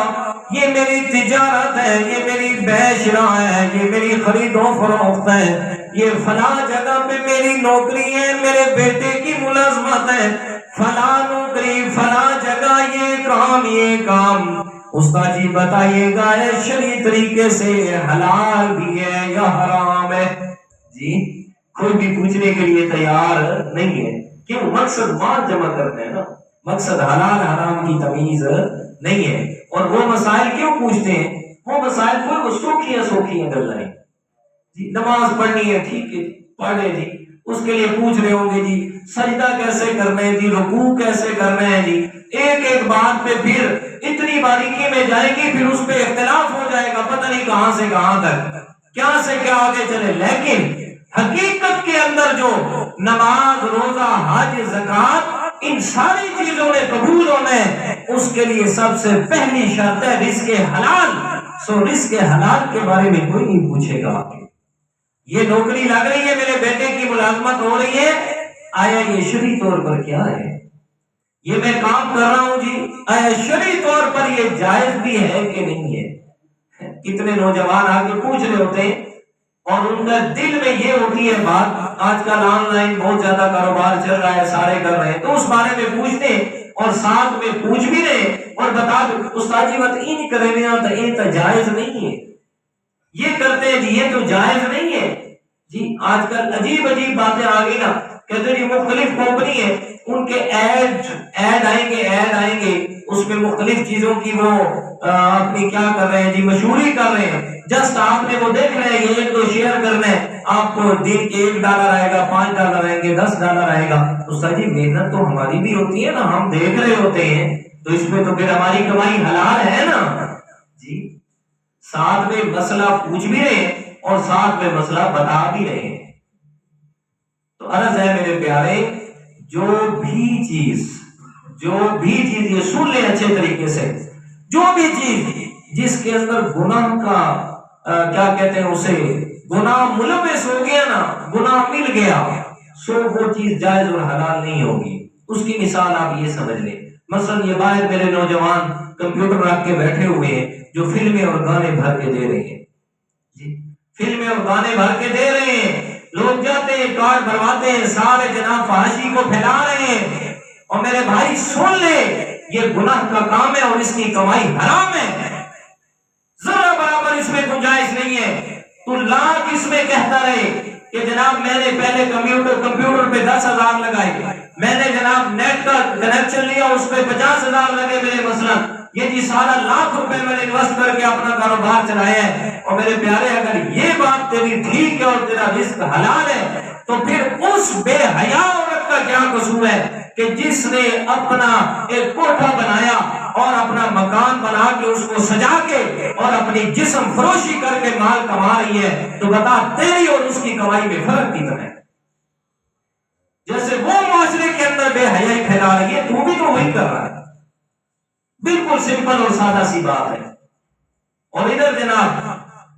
یہ میری تجارت ہے، یہ میری بیشرا ہے، یہ میری خرید و فروخت ہے، یہ فلاں جگہ پہ میری نوکری ہے، میرے بیٹے کی ملازمت ہے، فلاں نوکری فلاں جگہ یہ کام استاد جی بتائیے گا ہے شرعی طریقے سے حلال بھی ہے یا حرام ہے؟ جی کوئی بھی پوچھنے کے لیے تیار نہیں ہے، کیوں؟ مقصد مال جمع کرنا ہے نا، مقصد حلال حرام کی تمیز نہیں ہے۔ اور وہ مسائل کیوں پوچھتے ہیں؟ وہ مسائل کوئی سوکھیاں گلیں، جی نماز پڑھنی ہے ٹھیک ہے پڑھے جی، اس کے لیے پوچھ رہے ہوں گے جی سجدہ کیسے کرنا ہے جی، رکوع کیسے کرنا ہے جی، ایک بات پہ پھر اتنی باریکی میں جائیں گی، پھر اس پہ اختلاف ہو جائے گا، پتہ نہیں کہاں سے کہاں تک، کیا سے کیا آگے چلے۔ لیکن حقیقت کے اندر جو نماز، روزہ، حج، زکات، ان ساری چیزوں نے قبول ہونا ہے، اس کے لیے سب سے پہلی شرط ہے رزق حلال۔ سو رزق حلال کے بارے میں کوئی نہیں پوچھے گا کہ یہ نوکری لگ رہی ہے، میرے بیٹے کی ملازمت ہو رہی ہے، آیا یہ شرعی طور پر کیا ہے؟ یہ میں کام کر رہا ہوں جی، آیا شرعی طور پر یہ جائز بھی ہے کہ نہیں ہے؟ کتنے نوجوان آگے پوچھ رہے ہوتے ہیں اور ان کا دل میں یہ ہوتی ہے بات، آج کل آن لائن بہت زیادہ کاروبار چل رہا ہے، سارے کر رہے ہیں، تو اس بارے میں پوچھتے ہیں اور ساتھ میں پوچھ بھی رہے اور بتا دو استاد جی مت این کرنے تو یہ تو جائز نہیں ہے، یہ کرتے ہیں جی یہ تو جائز نہیں ہے جی۔ آج کل عجیب عجیب باتیں آ گئی نا، کہتے جی مختلف کمپنی ہے، ان کے ایڈ آئیں گے اس میں مختلف چیزوں کی وہ اپنی کیا کر رہے ہیں جی، مشہوری کر رہے ہیں، جسٹ آپ نے وہ دیکھ رہے ہیں، یہ ایک دو شیئر کرنا ہے، آپ کو دن کے $1 آئے گا، $5 آئیں گے، $10 آئے گا۔ استاد جی محنت تو ہماری بھی ہوتی ہے نا، ہم دیکھ رہے ہوتے ہیں، تو اس میں تو پھر ہماری کمائی حلال ہے نا جی۔ ساتھ میں مسئلہ پوچھ بھی رہے ہیں اور ساتھ میں مسئلہ بتا بھی رہے ہیں۔ تو عرض ہے میرے پیارے، جو بھی چیز یہ سن لیں اچھے طریقے سے، جو بھی چیز جس کے اندر گناہ کا کیا کہتے ہیں اسے، گناہ ملوث ہو گیا نا، گناہ مل گیا، سو وہ چیز جائز اور حلال نہیں ہوگی۔ اس کی مثال آپ یہ سمجھ لیں، مثلا یہ باہر میرے نوجوان کمپیوٹر رکھ کے بیٹھے ہوئے ہیں جو فلمیں اور گانے بھر کے دے رہے ہیں جی، فلمیں اور گانے بھر کے دے رہے ہیں، لوگ جاتے ہیں کارڈ بھرواتے ہیں، سارے جناب فحاشی کو پھیلا رہے ہیں، اور میرے بھائی سن لے یہ گناہ کا کام ہے اور اس کی کمائی حرام ہے، ذرا برابر اس میں گنجائش نہیں ہے۔ تو لاکھ اس میں کہتا رہے کہ جناب میں نے پہلے کمپیوٹر پہ 10,000 لگائے، میں نے جناب نیٹ کا کنیکشن لیا اس پہ 50,000 لگے میرے مثلا، یہ جی سارا ₹1,00,000 میں نے انویسٹ کر کے اپنا کاروبار چلایا ہے۔ اور میرے پیارے اگر یہ بات تیری ٹھیک ہے اور تیرا رزق حلال ہے تو پھر اس بے حیا عورت کا کیا قصور ہے کہ جس نے اپنا ایک کوٹھا بنایا اور اپنا مکان بنا کے اس کو سجا کے اور اپنی جسم فروشی کر کے مال کما رہی ہے، تو بتا تیری اور اس کی کمائی میں فرق کتنا ہے؟ جیسے وہ معاشرے کے اندر بے حیائی پھیلا رہی ہے، تو بھی تو وہی کر رہا ہے، بالکل سمپل اور سادہ سی بات ہے۔ اور ادھر جناب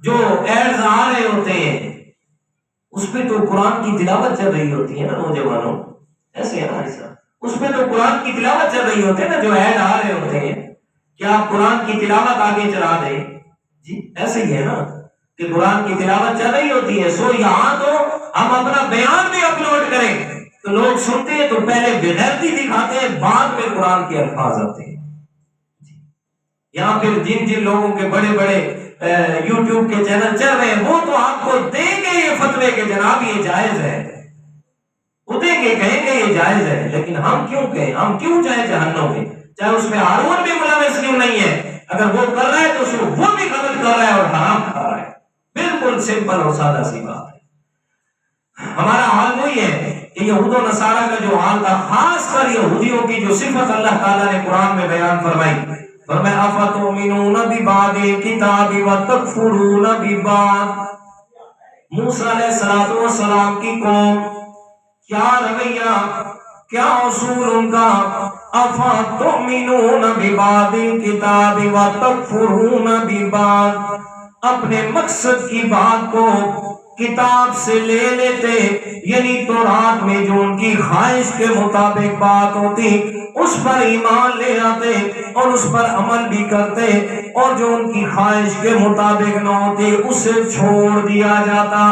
جو ایڈز آ رہے ہوتے ہیں اس پہ تو قرآن کی تلاوت چل رہی ہوتی ہے نا نوجوانوں، ایسے ہے نا ایسا، اس پہ تو قرآن کی تلاوت چل رہی ہوتی ہے نا، جو ایڈ آ رہے ہوتے ہیں، کیا آپ قرآن کی تلاوت آگے چلا دیں جی؟ ایسے ہی ہے نا کہ قرآن کی تلاوت چل رہی ہوتی ہے، سو یہاں تو ہم اپنا بیان بھی اپلوڈ کریں تو لوگ سنتے ہیں تو پہلے بےغیرتی دکھاتے ہیں، بعد میں قرآن کے الفاظ آتے ہیں۔ یہاں پھر جن لوگوں کے بڑے بڑے یوٹیوب کے چینل چل رہے ہیں وہ تو آپ کو دیں گے یہ فتوے کہ جناب یہ جائز ہے، وہ دیں گے، کہیں گے یہ جائز ہے، لیکن ہم کیوں کہیں، ہم کیوں جائیں جہنم میں، چاہے اس میں ہارون بھی ملوث کیوں نہیں ہے، اگر وہ کر رہا ہے تو صرف وہ بھی غلط کر رہا ہے اور حرام کھا رہا ہے، بالکل سمپل اور سادہ سی بات ہے۔ ہمارا حال وہی ہے کہ یہود و نصارہ کا جو حال تھا، خاص کر یہودیوں کی جو صفت اللہ تعالیٰ نے قرآن میں بیان فرمائی، فرمایا افتؤمنون ببعض الکتاب وتکفرون ببعض۔ موسیٰ علیہ السلام کی قوم کیا رویہ، کیا اصول ان کا، افتؤمنون ببعض الکتاب وتکفرون ببعض، اپنے مقصد کی بات کو کتاب سے لے لیتے، یعنی تورات میں جو ان کی خواہش کے مطابق بات ہوتی اس پر ایمان لے آتے اور اس پر عمل بھی کرتے، اور جو ان کی خواہش کے مطابق نہ ہوتے اسے چھوڑ دیا جاتا،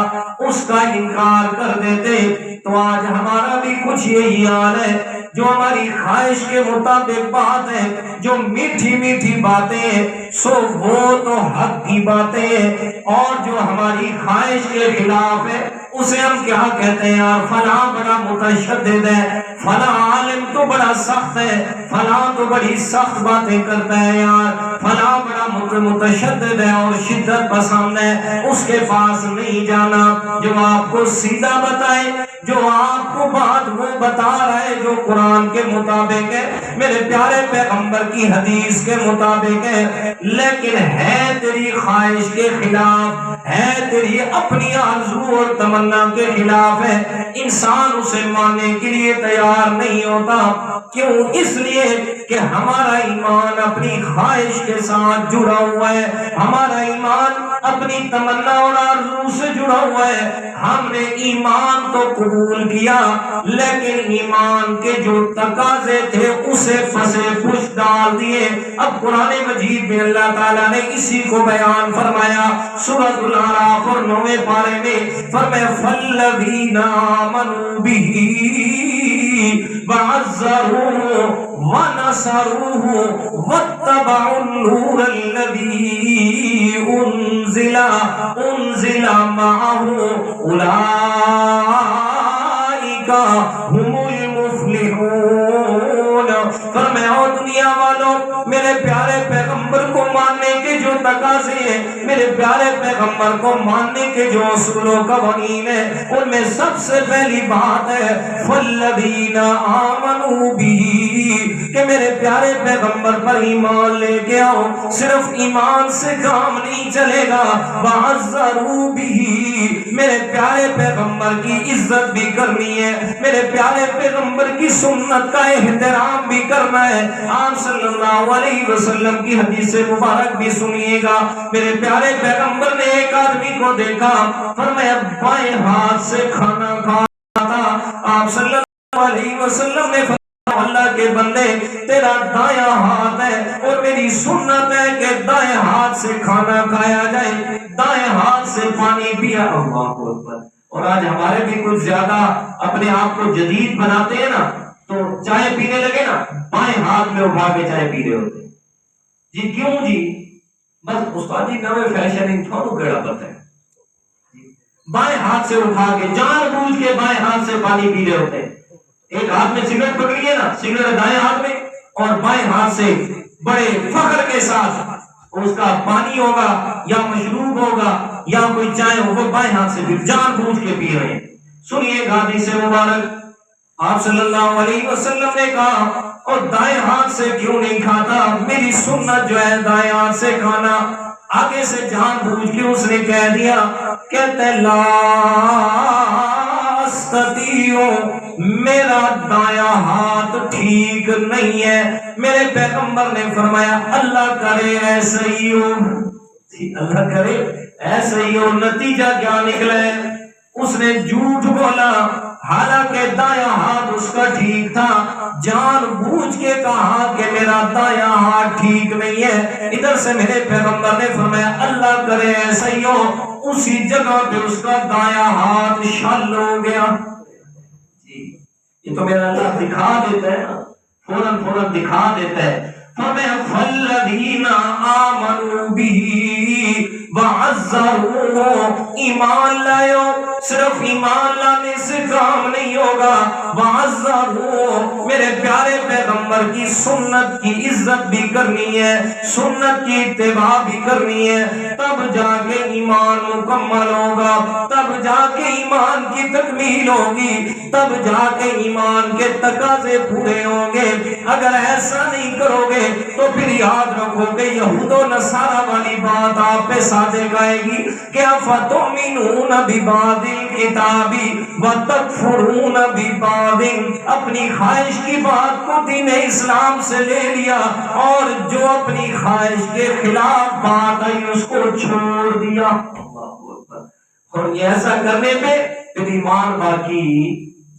اس کا انکار کر دیتے۔ تو آج ہمارا بھی کچھ یہی حال ہے، جو ہماری خواہش کے مطابق بات ہے، جو میٹھی میٹھی باتیں ہیں سو وہ تو حق کی باتیں ہیں، اور جو ہماری خواہش کے خلاف ہے اسے ہم کیا کہتے ہیں، یار فلاں بڑا متشدد ہے، فلاں عالم تو بڑا سخت ہے، فلاں تو بڑی سخت باتیں کرتا ہے، یار فلاں بڑا متشدد ہے اور شدت پسند ہے، اس کے پاس نہیں جانا، جو آپ کو سیدھا بتائے، جو آپ کو بات وہ بتا رہا ہے جو قرآن کے مطابق ہے، میرے پیارے پیغمبر کی حدیث کے مطابق ہے، لیکن ہے تیری خواہش کے خلاف، ہے تیری اپنی آرزو اور تمنا تمنا کے خلاف ہے، انسان اسے ماننے کے لیے تیار نہیں ہوتا۔ کیوں؟ اس لیے کہ ہمارا ایمان اپنی خواہش کے ساتھ جڑا ہوا ہے، ہمارا ایمان اپنی تمنا اور آرزو سے جڑا ہوا ہے۔ ہم نے ایمان تو قبول کیا لیکن ایمان کے جو تقاضے تھے اسے پسے پش ڈال دیے۔ اب قرآن مجید میں اللہ تعالیٰ نے اسی کو بیان فرمایا سورۃ الاعراف اور 9ویں پارے میں، فرمایا فَالَّذِينَ آمَنُوا بِهِ وَعَزَّرُوهُ وَنَصَرُوهُ وَاتَّبَعُوا النُّورَ الَّذِي أُنزِلَ مَعَهُ أُولَئِكَ هُمُ الْمُفْلِحُونَ۔ فرمایا دنیا والوں، میرے پیارے پیغمبر کو ماننے کے جو تقاضے ہیں، میرے پیارے پیغمبر کو ماننے کے جو اصول و قوانین ہیں، ان میں سب سے پہلی بات ہے فَالَّذِينَ آمَنُوا بِهِ، کہ میرے پیارے پیغمبر پر ایمان لے کے آؤ۔ صرف ایمان سے کام نہیں چلے گا، وَعَزَّرُوا بِهِ، میرے پیارے پیغمبر کی عزت بھی کرنی ہے، میرے پیارے پیغمبر کی سنت کا احترام بھی کرنا ہے۔ آپ صلی اللہ علیہ وسلم کی حدیث مبارک بھی سنیے گا، میرے پیارے پیغمبر نے ایک آدمی کو دیکھا، فرمایا بائیں ہاتھ سے کھانا کھاتا تھا۔ آپ صلی اللہ علیہ وسلم نے فرمایا اللہ کے بندے، تیرا دایاں ہاتھ ہے اور میری سنت ہے کہ دائیں ہاتھ سے کھانا کھایا جائے، دائیں ہاتھ سے پانی پیا۔ اللہ اکبر۔ اور آج ہمارے بھی کچھ زیادہ اپنے آپ کو جدید بناتے ہیں نا، تو چائے پینے لگے نا بائیں ہاتھ میں اٹھا کے چائے پی رہے ہوتے ہیں۔ جی کیوں جی؟ بس استاد جی نوے فیشن ان تھانوں کیڑا پتہ ہے، بائیں ہاتھ سے اٹھا کے جان بوجھ کے بائیں ہاتھ سے پانی پی رہے ہوتے ہیں۔ ایک ہاتھ میں سگریٹ پکڑی ہے نا، سگریٹ دائیں ہاتھ میں، اور بائیں ہاتھ سے بڑے فخر کے ساتھ اس کا پانی ہوگا یا مشروب ہوگا یا کوئی چائے ہوگا، بائیں ہاتھ سے بھی جان بوجھ کے پی رہے ہیں۔ سنیے حدیث مبارک، آپ صلی اللہ علیہ وسلم نے کہا اور دائیں ہاتھ سے کیوں نہیں کھاتا؟ میری سنت جو ہے دائیں ہاتھ سے کھانا۔ آگے سے جان بوجھ کے اس نے کہہ دیا، کہتے لا استطیع، میرا دایاں ہاتھ ٹھیک نہیں ہے۔ میرے پیغمبر نے فرمایا اللہ کرے ایسے ہی ہو، اللہ کرے ایسے ہی ہو۔ نتیجہ کیا نکلا ہے؟ اس نے جھوٹ بولا، حالانکہ دایاں ہاتھ اس کا ٹھیک تھا، جان بوجھ کے کہا کہ میرا دایاں ہاتھ ٹھیک نہیں ہے۔ ادھر سے میرے پیغمبر نے فرمایا اللہ کرے ایسا ہی ہو، اسی جگہ پہ اس کا دایاں ہاتھ شل ہو گیا۔ جی یہ تو میرا اللہ دکھا دیتا ہے نا، فوراً دکھا دیتا ہے۔ فرمایا فَالَّذِينَ آمَنُوا بِهِ وَعَزَّرُوهُ، ایمان لائے، صرف ایمان لانے سے کام نہیں ہوگا، وَعَزَّرُوهُ، میرے پیارے پیغمبر کی سنت کی عزت بھی کرنی ہے، سنت کی اتباع بھی کرنی ہے، تب جا کے ایمان مکمل ہوگا، تب جا کے ایمان کی تکمیل ہوگی، تب جا کے ایمان کے تقاضے پورے ہوں گے۔ اگر ایسا نہیں کرو گے تو پھر یاد رکھو کہ یہود و نصارہ والی بات آپ پہ صادق آئے گی کہ اَفَتُؤْمِنُونَ بِبَعْضِ الْكِتَابِ وَتَكْفُرُونَ بِبَعْضٍ، اپنی خواہش کی بات کو دین اسلام سے لے لیا اور جو اپنی خواہش کے خلاف بات آئی اس کو چھوڑ دیا۔ اور یہ ایسا کرنے پہ پھر ایمان باقی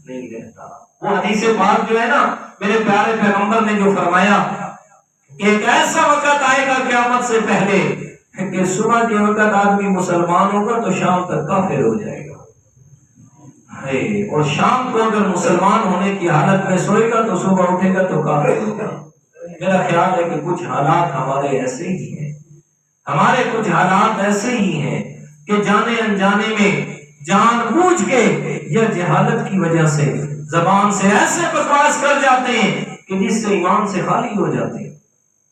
نہیں رہتا۔ وہ حدیث پاک جو ہے نا، میرے پیارے پیغمبر نے جو فرمایا کہ ایک ایسا وقت آئے گا قیامت سے پہلے کہ صبح کے وقت آدمی مسلمان ہوگا تو شام تک کافر ہو جائے گا، اور شام کو اگر مسلمان ہونے کی حالت میں سوئے گا تو صبح اٹھے گا تو کافر ہوگا۔ میرا خیال ہے کہ کچھ حالات ہمارے ایسے ہی ہیں، ہمارے کچھ حالات ایسے ہی ہیں کہ جانے انجانے میں جان بوجھ کے یا جہالت کی وجہ سے زبان سے ایسے بکواس کر جاتے ہیں کہ جس سے ایمان سے خالی ہو جاتے ہیں،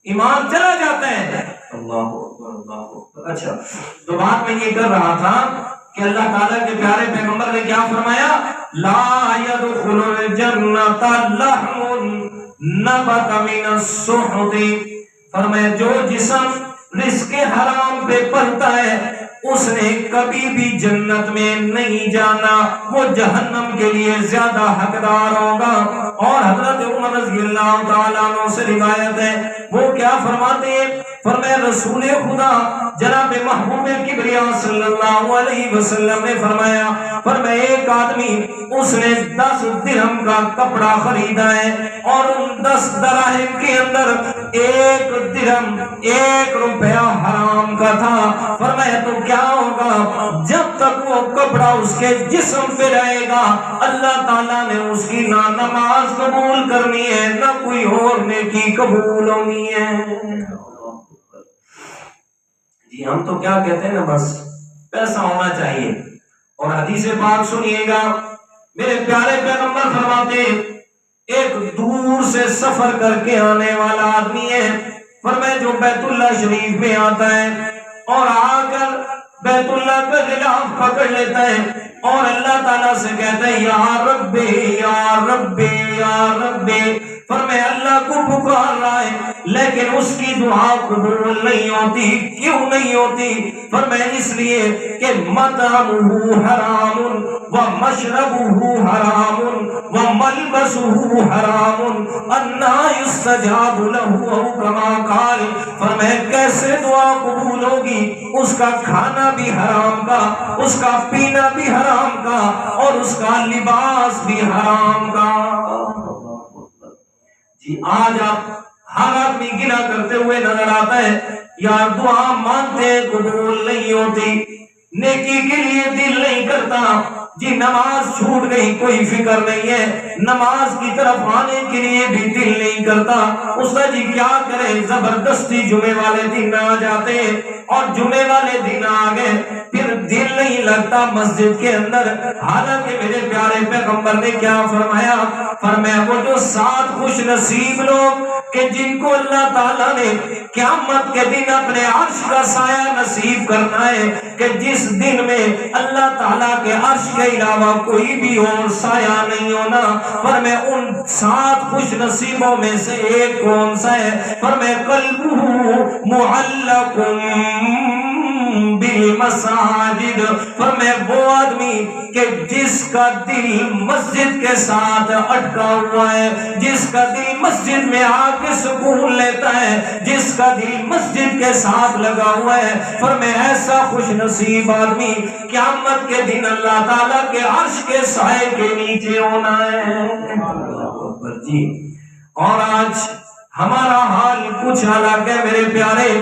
ایمان چلا جاتا ہے۔ اللہ اکبر۔ اچھا تو بات میں یہ کر رہا تھا کہ اللہ تعالیٰ کے پیارے پیغمبر نے کیا فرمایا؟ لا يدخل الجنة لحم نبت من السحت، فرمایا جو جسم رزق حرام پہ پلتا ہے، اس نے کبھی بھی جنت میں نہیں جانا، وہ جہنم کے لیے زیادہ حقدار ہوگا۔ اور حضرت عمر رضی اللہ تعالیٰ عنہ سے روایت ہے، وہ کیا فرماتے ہیں؟ فرمایا رسول خدا جناب محبوب کبریا صلی اللہ علیہ وسلم نے فرمایا ایک آدمی اس نے 10 درہم کا کپڑا خریدا ہے اور ان 10 دراہم کے اندر 1 درہم 1 روپیہ حرام کا تھا۔ فرمایا تو کیا ہوگا؟ جب تک وہ کپڑا اس کے جسم پہ رہے گا اللہ تعالیٰ نے اس کی نہ نماز قبول کرنی ہے نہ کوئی اور نیکی قبول ہونی ہے۔ جی ہم تو کیا کہتے ہیں نا، بس پیسہ ہونا چاہیے۔ اور حدیث پاک سنیے گا، میرے پیارے پیغمبر فرماتے ہیں ایک دور سے سفر کر کے آنے والا آدمی ہے، فرمایا جو بیت اللہ شریف میں آتا ہے اور آ کر بیت اللہ کا غلاف پکڑ لیتا ہے اور اللہ تعالیٰ سے کہتا ہے یا رب یا رب یا رب، فرمایا اللہ کو پکار رہا ہے لیکن اس کی دعا قبول نہیں ہوتی۔ کیوں نہیں ہوتی؟ فرمایا اس لیے کہ مطعمہ حرام ومشربہ حرام وملبسہ حرام انا یستجاب لہ او کما قال، فرمایا کیسے دعا قبول ہوگی؟ اس کا کھانا بھی حرام کا، اس کا پینا بھی حرام کا اور اس کا لباس بھی حرام کا۔ جی آج آپ ہر آدمی گناہ کرتے ہوئے نظر آتا ہے، یار دعا مانتے قبول نہیں ہوتی، نیکی کے لیے دل نہیں کرتا، جی نماز چھوٹ گئی کوئی فکر نہیں ہے، نماز کی طرف آنے کے لیے بھی دل نہیں کرتا۔ استاد جی کیا کرے؟ زبردستی جمعے والے دن آ جاتے ہیں اور جمعے والے دن آ گئے پھر دل نہیں لگتا مسجد کے اندر۔ حالانکہ میرے پیارے پیغمبر نے کیا فرمایا؟ فرمایا وہ جو 7 خوش نصیب لوگ کہ جن کو اللہ تعالیٰ نے قیامت کے دن اپنے عرش کا سایہ نصیب کرنا ہے، کہ جس دن میں اللہ تعالیٰ کے عرش کے علاوہ کوئی بھی اور سایہ نہیں ہونا، فرمایا ان 7 خوش نصیبوں میں سے ایک کون سا ہے؟ فرمایا قلبہ معلق بالمساجد، فرمایا وہ آدمی کہ جس کا دل مسجد کے ساتھ اٹکا ہوا ہے، جس کا دل مسجد میں آ کے سکون لیتا ہے، جس کا دل مسجد کے ساتھ لگا ہوا ہے، فرمایا ایسا خوش نصیب آدمی قیامت کے دن اللہ تعالیٰ کے عرش کے سائے کے نیچے ہونا ہے۔ جی اور آج ہمارا حال کچھ الگ ہے میرے پیارے،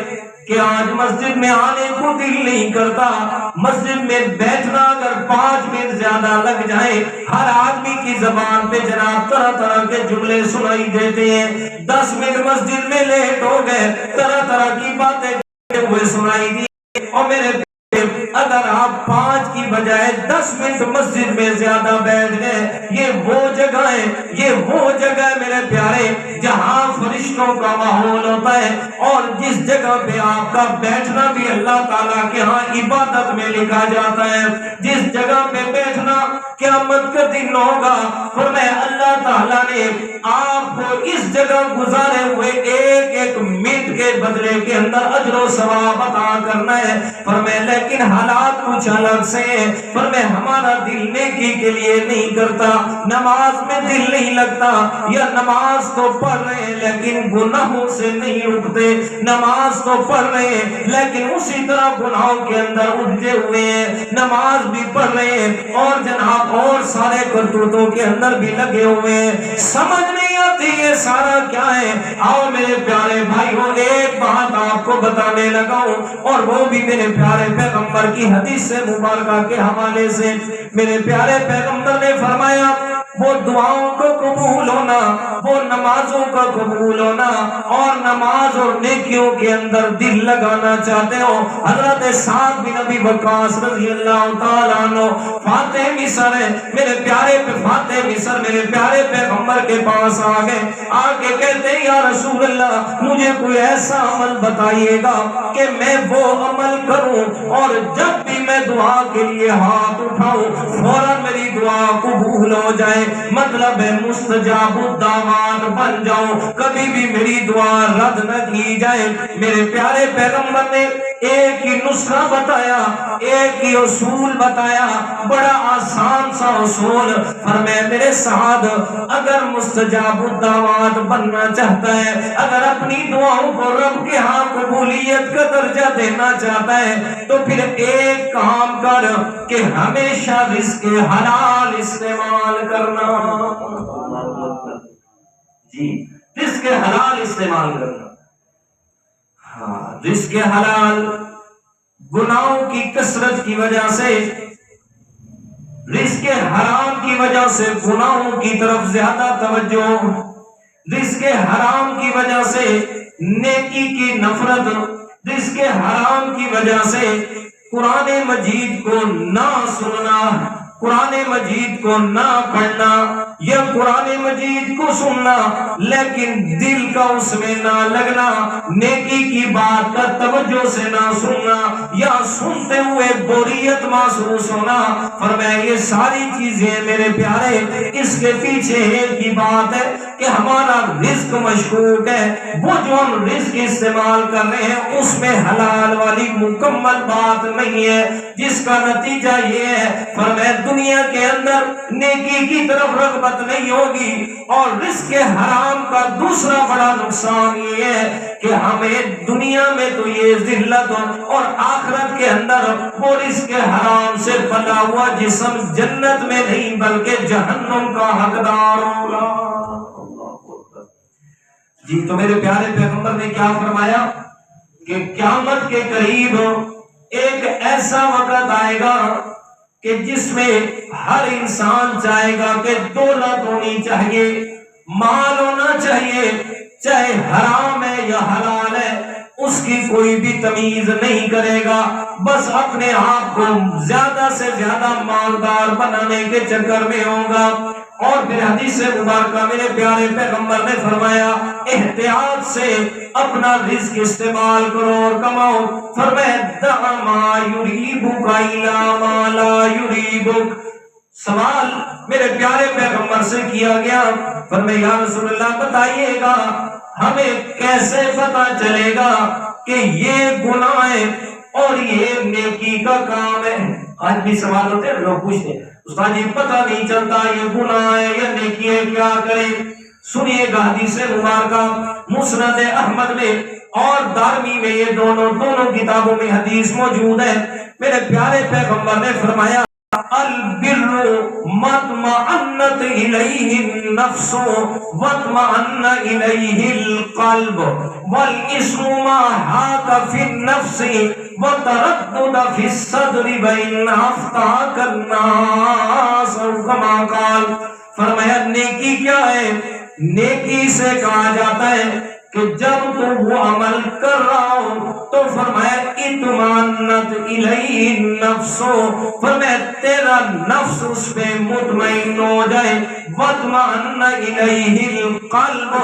کہ آج مسجد میں آنے کو دل نہیں کرتا، مسجد میں بیٹھنا اگر 5 منٹ زیادہ لگ جائے، ہر آدمی کی زبان پہ جناب طرح طرح کے جملے سنائی دیتے ہیں۔ 10 منٹ مسجد میں لیٹ ہو گئے، طرح طرح کی باتیں ہوئے سنائی دی۔ اور میرے اگر آپ 5 کی بجائے 10 منٹ مسجد میں زیادہ بیٹھ گئے، یہ وہ جگہ ہے، یہ وہ جگہ ہے میرے پیارے جہاں فرشتوں کا ماحول ہوتا ہے، اور جس جگہ پہ آپ کا بیٹھنا بھی اللہ تعالیٰ کے ہاں عبادت میں لکھا جاتا ہے، جس جگہ پہ بیٹھنا قیامت کا دن ہوگا، فرمایا اللہ تعالیٰ نے آپ کو اس جگہ گزارے ہوئے ایک ایک منٹ کے بدلے کے اندر اجر و ثواب عطا کرنا ہے۔ فرمایا لیکن حالات کچھ الگ سے ہیں، فرمایا ہمارا دل نیکی کے لیے نہیں کرتا، نماز میں دل نہیں لگتا، یا نماز تو پڑھ رہے ہیں لیکن گناہوں سے نہیں رکتے، نماز تو پڑھ رہے ہیں لیکن اسی طرح گناہوں کے اندر الجھے ہوئے ہیں، نماز بھی پڑھ رہے ہیں اور جناب اور سارے کرتوتوں کے اندر بھی لگے ہوئے ہیں، سمجھ نہیں آتی یہ سارا کیا ہے۔ آؤ میرے پیارے بھائیوں ایک بات آپ کو بتانے لگا ہوں، اور وہ بھی میرے پیارے پیغمبر کی حدیث سے مبارکہ کے حوالے سے۔ میرے پیارے پیغمبر نے فرمایا وہ دعاؤں کو قبول ہونا، وہ نمازوں کا قبول ہونا، اور نماز اور نیکیوں کے اندر دل لگانا چاہتے ہو، حضرت سعد بن ابی وقاص رضی اللہ تعالیٰ عنہ فاتح مصر ہے، میرے پیارے فاتح مصر میرے پیارے پیغمبر کے پاس آ گئے، آ کے کہتے ہیں یا رسول اللہ مجھے کوئی ایسا عمل بتائیے گا کہ میں وہ عمل کروں اور جب بھی میں دعا کے لیے ہاتھ اٹھاؤں فوراً میری دعا قبول ہو جائے، مطلب ہے مستجاب الدعوات بن جاؤں، کبھی بھی میری دعا رد نہ کی جائے۔ میرے پیارے پیغمبر نے ایک ہی نسخہ بتایا، ایک ہی اصول بتایا، بڑا آسان سا اصول۔ فرمایا میرے سعد اگر مستجاب الدعوات بننا چاہتا ہے، اگر اپنی دعاؤں کو رب کے ہاں قبولیت کا درجہ دینا چاہتا ہے، تو پھر ایک کام کر کہ ہمیشہ رزق حلال استعمال کرنا۔ جی رزق حلال استعمال کرنا۔ ہاں رزق حلال گناہوں کی کثرت کی وجہ سے، رزق حرام کی وجہ سے گناہوں کی طرف زیادہ توجہ، رزق حرام کی وجہ سے نیکی کی نفرت، رزق حرام کی وجہ سے قرآن مجید کو نہ سننا، قرآن مجید کو نہ پڑھنا، یا قرآن مجید کو سننا لیکن دل کا اس میں نہ لگنا، نیکی کی بات کا توجہ سے نہ سننا، یا سنتے ہوئے بوریت محسوس ہونا۔ فرمایا یہ ساری چیزیں میرے پیارے اس کے پیچھے ایک ہی بات ہے کہ ہمارا رزق مشکوک ہے، وہ جو ہم رزق استعمال کر رہے ہیں اس میں حلال والی مکمل بات نہیں ہے، جس کا نتیجہ یہ ہے فرمایا دنیا کے اندر نیکی کی طرف رغبت نہیں ہوگی، اور رزق حرام کا دوسرا بڑا نقصان یہ ہے کہ ہمیں دنیا میں تو یہ ذلت اور آخرت کے اندر وہ رزق حرام سے پلا ہوا جسم جنت میں نہیں بلکہ جہنم کا حقدار ہوگا۔ جی تو میرے پیارے پیغمبر نے کیا فرمایا کہ قیامت کے قریب ایک ایسا وقت آئے گا کہ جس میں ہر انسان چاہے گا کہ دولت ہونی چاہیے، مال ہونا چاہیے، چاہے حرام ہے یا حلال ہے، اس کی کوئی بھی تمیز نہیں کرے گا، بس اپنے آپ کو زیادہ سے زیادہ مالدار بنانے کے چکر میں ہوگا۔ اور پھر حدیث مبارکہ میرے پیارے پیغمبر نے فرمایا احتیاط سے اپنا رزق استعمال کرو اور کماؤ۔ فرمایا دع ما یریبک الی ما لا یریبک۔ سوال میرے پیارے پیغمبر سے کیا گیا، فرمایا یا رسول اللہ بتائیے گا ہمیں کیسے پتا چلے گا کہ یہ گناہ ہے اور یہ نیکی کا کام ہے؟ آج بھی سوال ہوتے ہیں، لوگ پوچھتے ہیں استاد جی پتہ نہیں چلتا یہ گناہ ہے یا نیکی ہے، کیا کریں؟ سنیے گا حدیث مبارکہ مسند احمد میں اور دارمی میں، یہ دونوں کتابوں میں حدیث موجود ہے۔ میرے پیارے پیغمبر نے فرمایا البر مطمئنت الیہ النفس واطمئن الیہ القلب والاسم ما حاک فی النفس وتردد فی الصدر بین افتاک الناس کما قال۔ فرمایا نیکی کیا ہے؟ نیکی سے کہا جاتا ہے کہ جب تو وہ عمل کر رہا ہو تو فرمایا اطمانت الیہ النفس، فرمایا تیرا نفس اس پہ مطمئن ہو جائے، واطمئن الیہ القلب،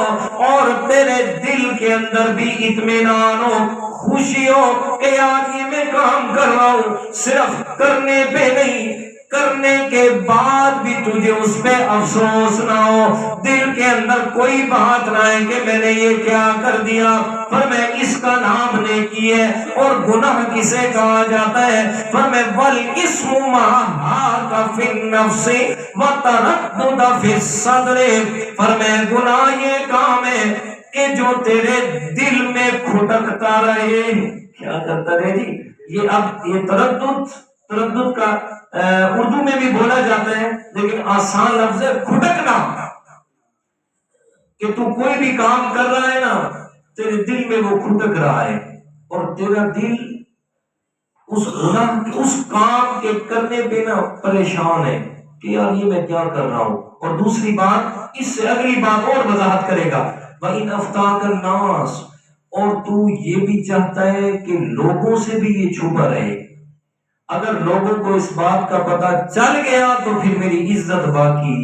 اور تیرے دل کے اندر بھی اطمینان ہو، خوشی ہو کہ یار یہ میں کام کر رہا ہوں، صرف کرنے پہ نہیں، کرنے کے بعد بھی تجھے اس پہ افسوس نہ ہو، دل کے اندر کوئی بات نہ ہے کہ میں نے یہ کیا کر دیا۔ فرمایا اس کا نام نیکی ہے۔ اور گناہ کسے کہا جاتا ہے؟ فرمایا والاسم ما حاک فی النفس وتردد فی الصدر، فرمایا گناہ یہ کام ہے کہ جو تیرے دل میں کھٹکتا رہے۔ کیا کرتا رہے جی؟ یہ اب یہ تردد کا اردو میں بھی بولا جاتا ہے لیکن آسان لفظ ہے کھٹکنا، کہ تو کوئی بھی کام کر رہا ہے نا تیرے دل میں وہ کھٹک رہا ہے، اور تیرا دل اس گناہ اس کام کے کرنے پہ نا پریشان ہے کہ یار یہ میں کیا کر رہا ہوں۔ اور دوسری بات اس سے اگلی بات اور وضاحت کرے گا وَإِنْ أَفْتَاكَ النَّاسُ، اور تو یہ بھی چاہتا ہے کہ لوگوں سے بھی یہ چھپا رہے، اگر لوگوں کو اس بات کا پتہ چل گیا تو پھر میری عزت باقی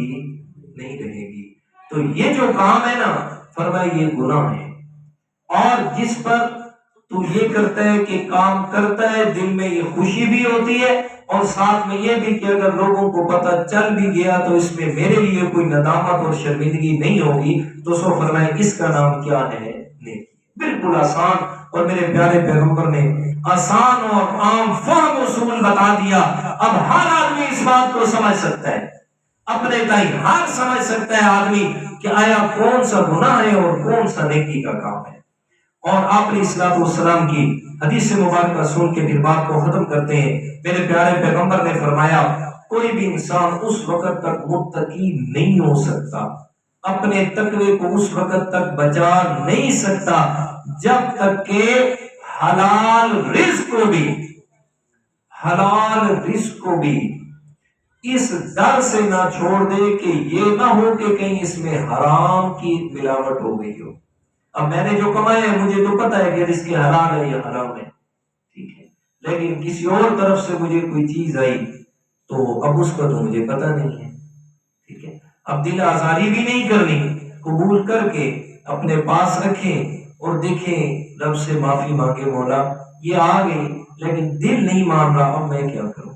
نہیں رہے گی۔ تو یہ جو کام ہے نا فرمایا یہ گناہ ہے، اور جس پر تو یہ کرتا ہے کہ کام کرتا ہے دل میں یہ خوشی بھی ہوتی ہے، اور ساتھ میں یہ بھی کہ اگر لوگوں کو پتہ چل بھی گیا تو اس میں میرے لیے کوئی ندامت اور شرمندگی نہیں ہوگی، تو سو فرمایا اس کا نام کیا ہے؟ نیکی۔ بالکل بالکل آسان، اور میرے پیارے پیغمبر نے آسان اور عام فہم اصول بتا دیا۔ اب ہر آدمی اس بات کو سمجھ سکتا ہے، اپنے تئیں ہر سمجھ سکتا ہے آدمی کہ آیا کون سا گناہ ہے اور کون سا نیکی کا کام ہے۔ اور آپ علیہ الصلوۃ والسلام کی حدیث مبارکہ سن کے پھر بات کو ختم کرتے ہیں۔ میرے پیارے پیغمبر نے فرمایا کوئی بھی انسان اس وقت تک متقی نہیں ہو سکتا، اپنے تقوی کو اس وقت تک بچا نہیں سکتا جب تک کہ حلال رزق کو بھی اس ڈر سے نہ چھوڑ دے کہ یہ نہ ہو کہ کہیں اس میں حرام کی ملاوٹ ہو گئی ہو۔ اب میں نے جو کمایا ہے مجھے تو پتا ہے کہ رزق حلال ہے یا حرام ہے، ٹھیک ہے، لیکن کسی اور طرف سے مجھے کوئی چیز آئی تو اب اس کا تو مجھے پتا نہیں ہے، ٹھیک ہے۔ اب دل آزاری بھی نہیں کرنی، قبول کر کے اپنے پاس رکھیں اور دیکھیں رب سے معافی مانگے، مولا یہ آ گئی لیکن دل نہیں مان رہا، اب میں کیا کروں؟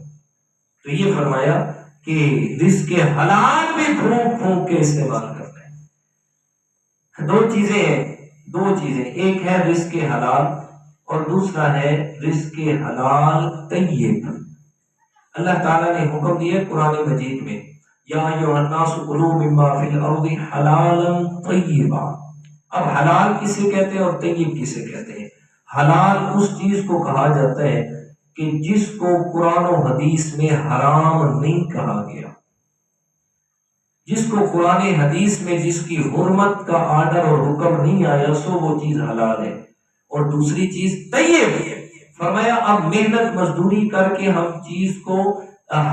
تو یہ فرمایا کہ رزق حلال بھی پھونک پھونک کے استعمال کرنا ہے۔ دو چیزیں، ایک ہے رزق حلال اور دوسرا ہے رزق حلال طیب۔ اللہ تعالیٰ نے حکم دیا قرآن مجید میں، یا ایھا الناس کلوا مما فی الارض حلالا طیبا۔ اب حلال کسے کہتے ہیں اور طیب کسے کہتے ہیں؟ حلال اس چیز کو کہا جاتا ہے کہ جس کو قرآن و حدیث میں حرام نہیں کہا گیا، جس کو قرآن حدیث میں جس کی حرمت کا آرڈر اور حکم نہیں آیا سو وہ چیز حلال ہے۔ اور دوسری چیز طیب، فرمایا اب محنت مزدوری کر کے ہم چیز کو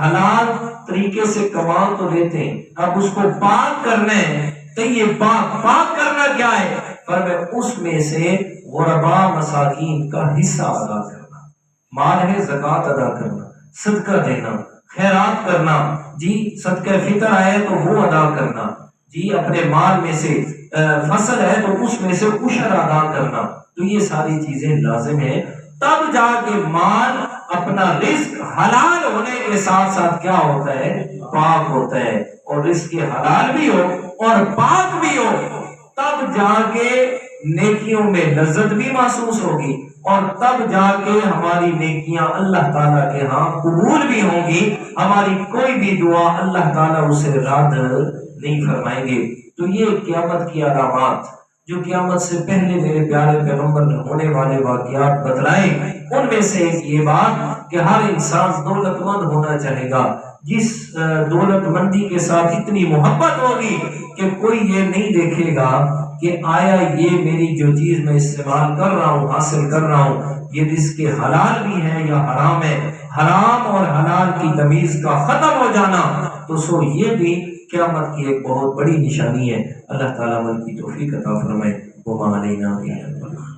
حلال طریقے سے کما تو لیتے ہیں، اب اس کو پاک کرنا ہے۔ طیب پاک کرنا کیا ہے؟ فرمایا اس میں سے غرباء مساکین کا حصہ ادا کرنا، مال ہے زکوٰۃ ادا کرنا، صدقہ دینا، خیرات کرنا، جی صدقہ فطر آئے تو وہ ادا کرنا، جی اپنے مال میں سے فصل ہے تو اس میں سے عشر ادا کرنا، تو یہ ساری چیزیں لازم ہیں، تب جا کے مال اپنا رزق حلال ہونے کے ساتھ ساتھ کیا ہوتا ہے؟ پاک ہوتا ہے۔ اور رزق حلال بھی ہو اور پاک بھی ہو تب جا کے نیکیوں میں لذت بھی محسوس ہوگی، اور تب جا کے ہماری نیکیاں اللہ تعالیٰ کے ہاں قبول بھی ہوں گی، ہماری کوئی بھی دعا اللہ تعالیٰ اسے رد نہیں فرمائیں گے۔ تو یہ قیامت کی علامات جو قیامت سے پہلے میرے پیارے پیغمبر نے ہونے والے واقعات بتلائے، ان میں سے ایک یہ بات کہ ہر انسان دولت مند ہونا چاہے گا، جس دولت مندی کے ساتھ اتنی محبت ہوگی کہ کوئی یہ نہیں دیکھے گا کہ آیا یہ میری جو چیز میں استعمال کر رہا ہوں، حاصل کر رہا ہوں، یہ رزق حلال بھی ہے یا حرام ہے۔ حرام اور حلال کی تمیز کا ختم ہو جانا تو سو یہ بھی قیامت کی ایک بہت بڑی نشانی ہے۔ اللہ تعالیٰ عمل کی توفیق عطا فرمائے۔ وما علینا الا البلاغ۔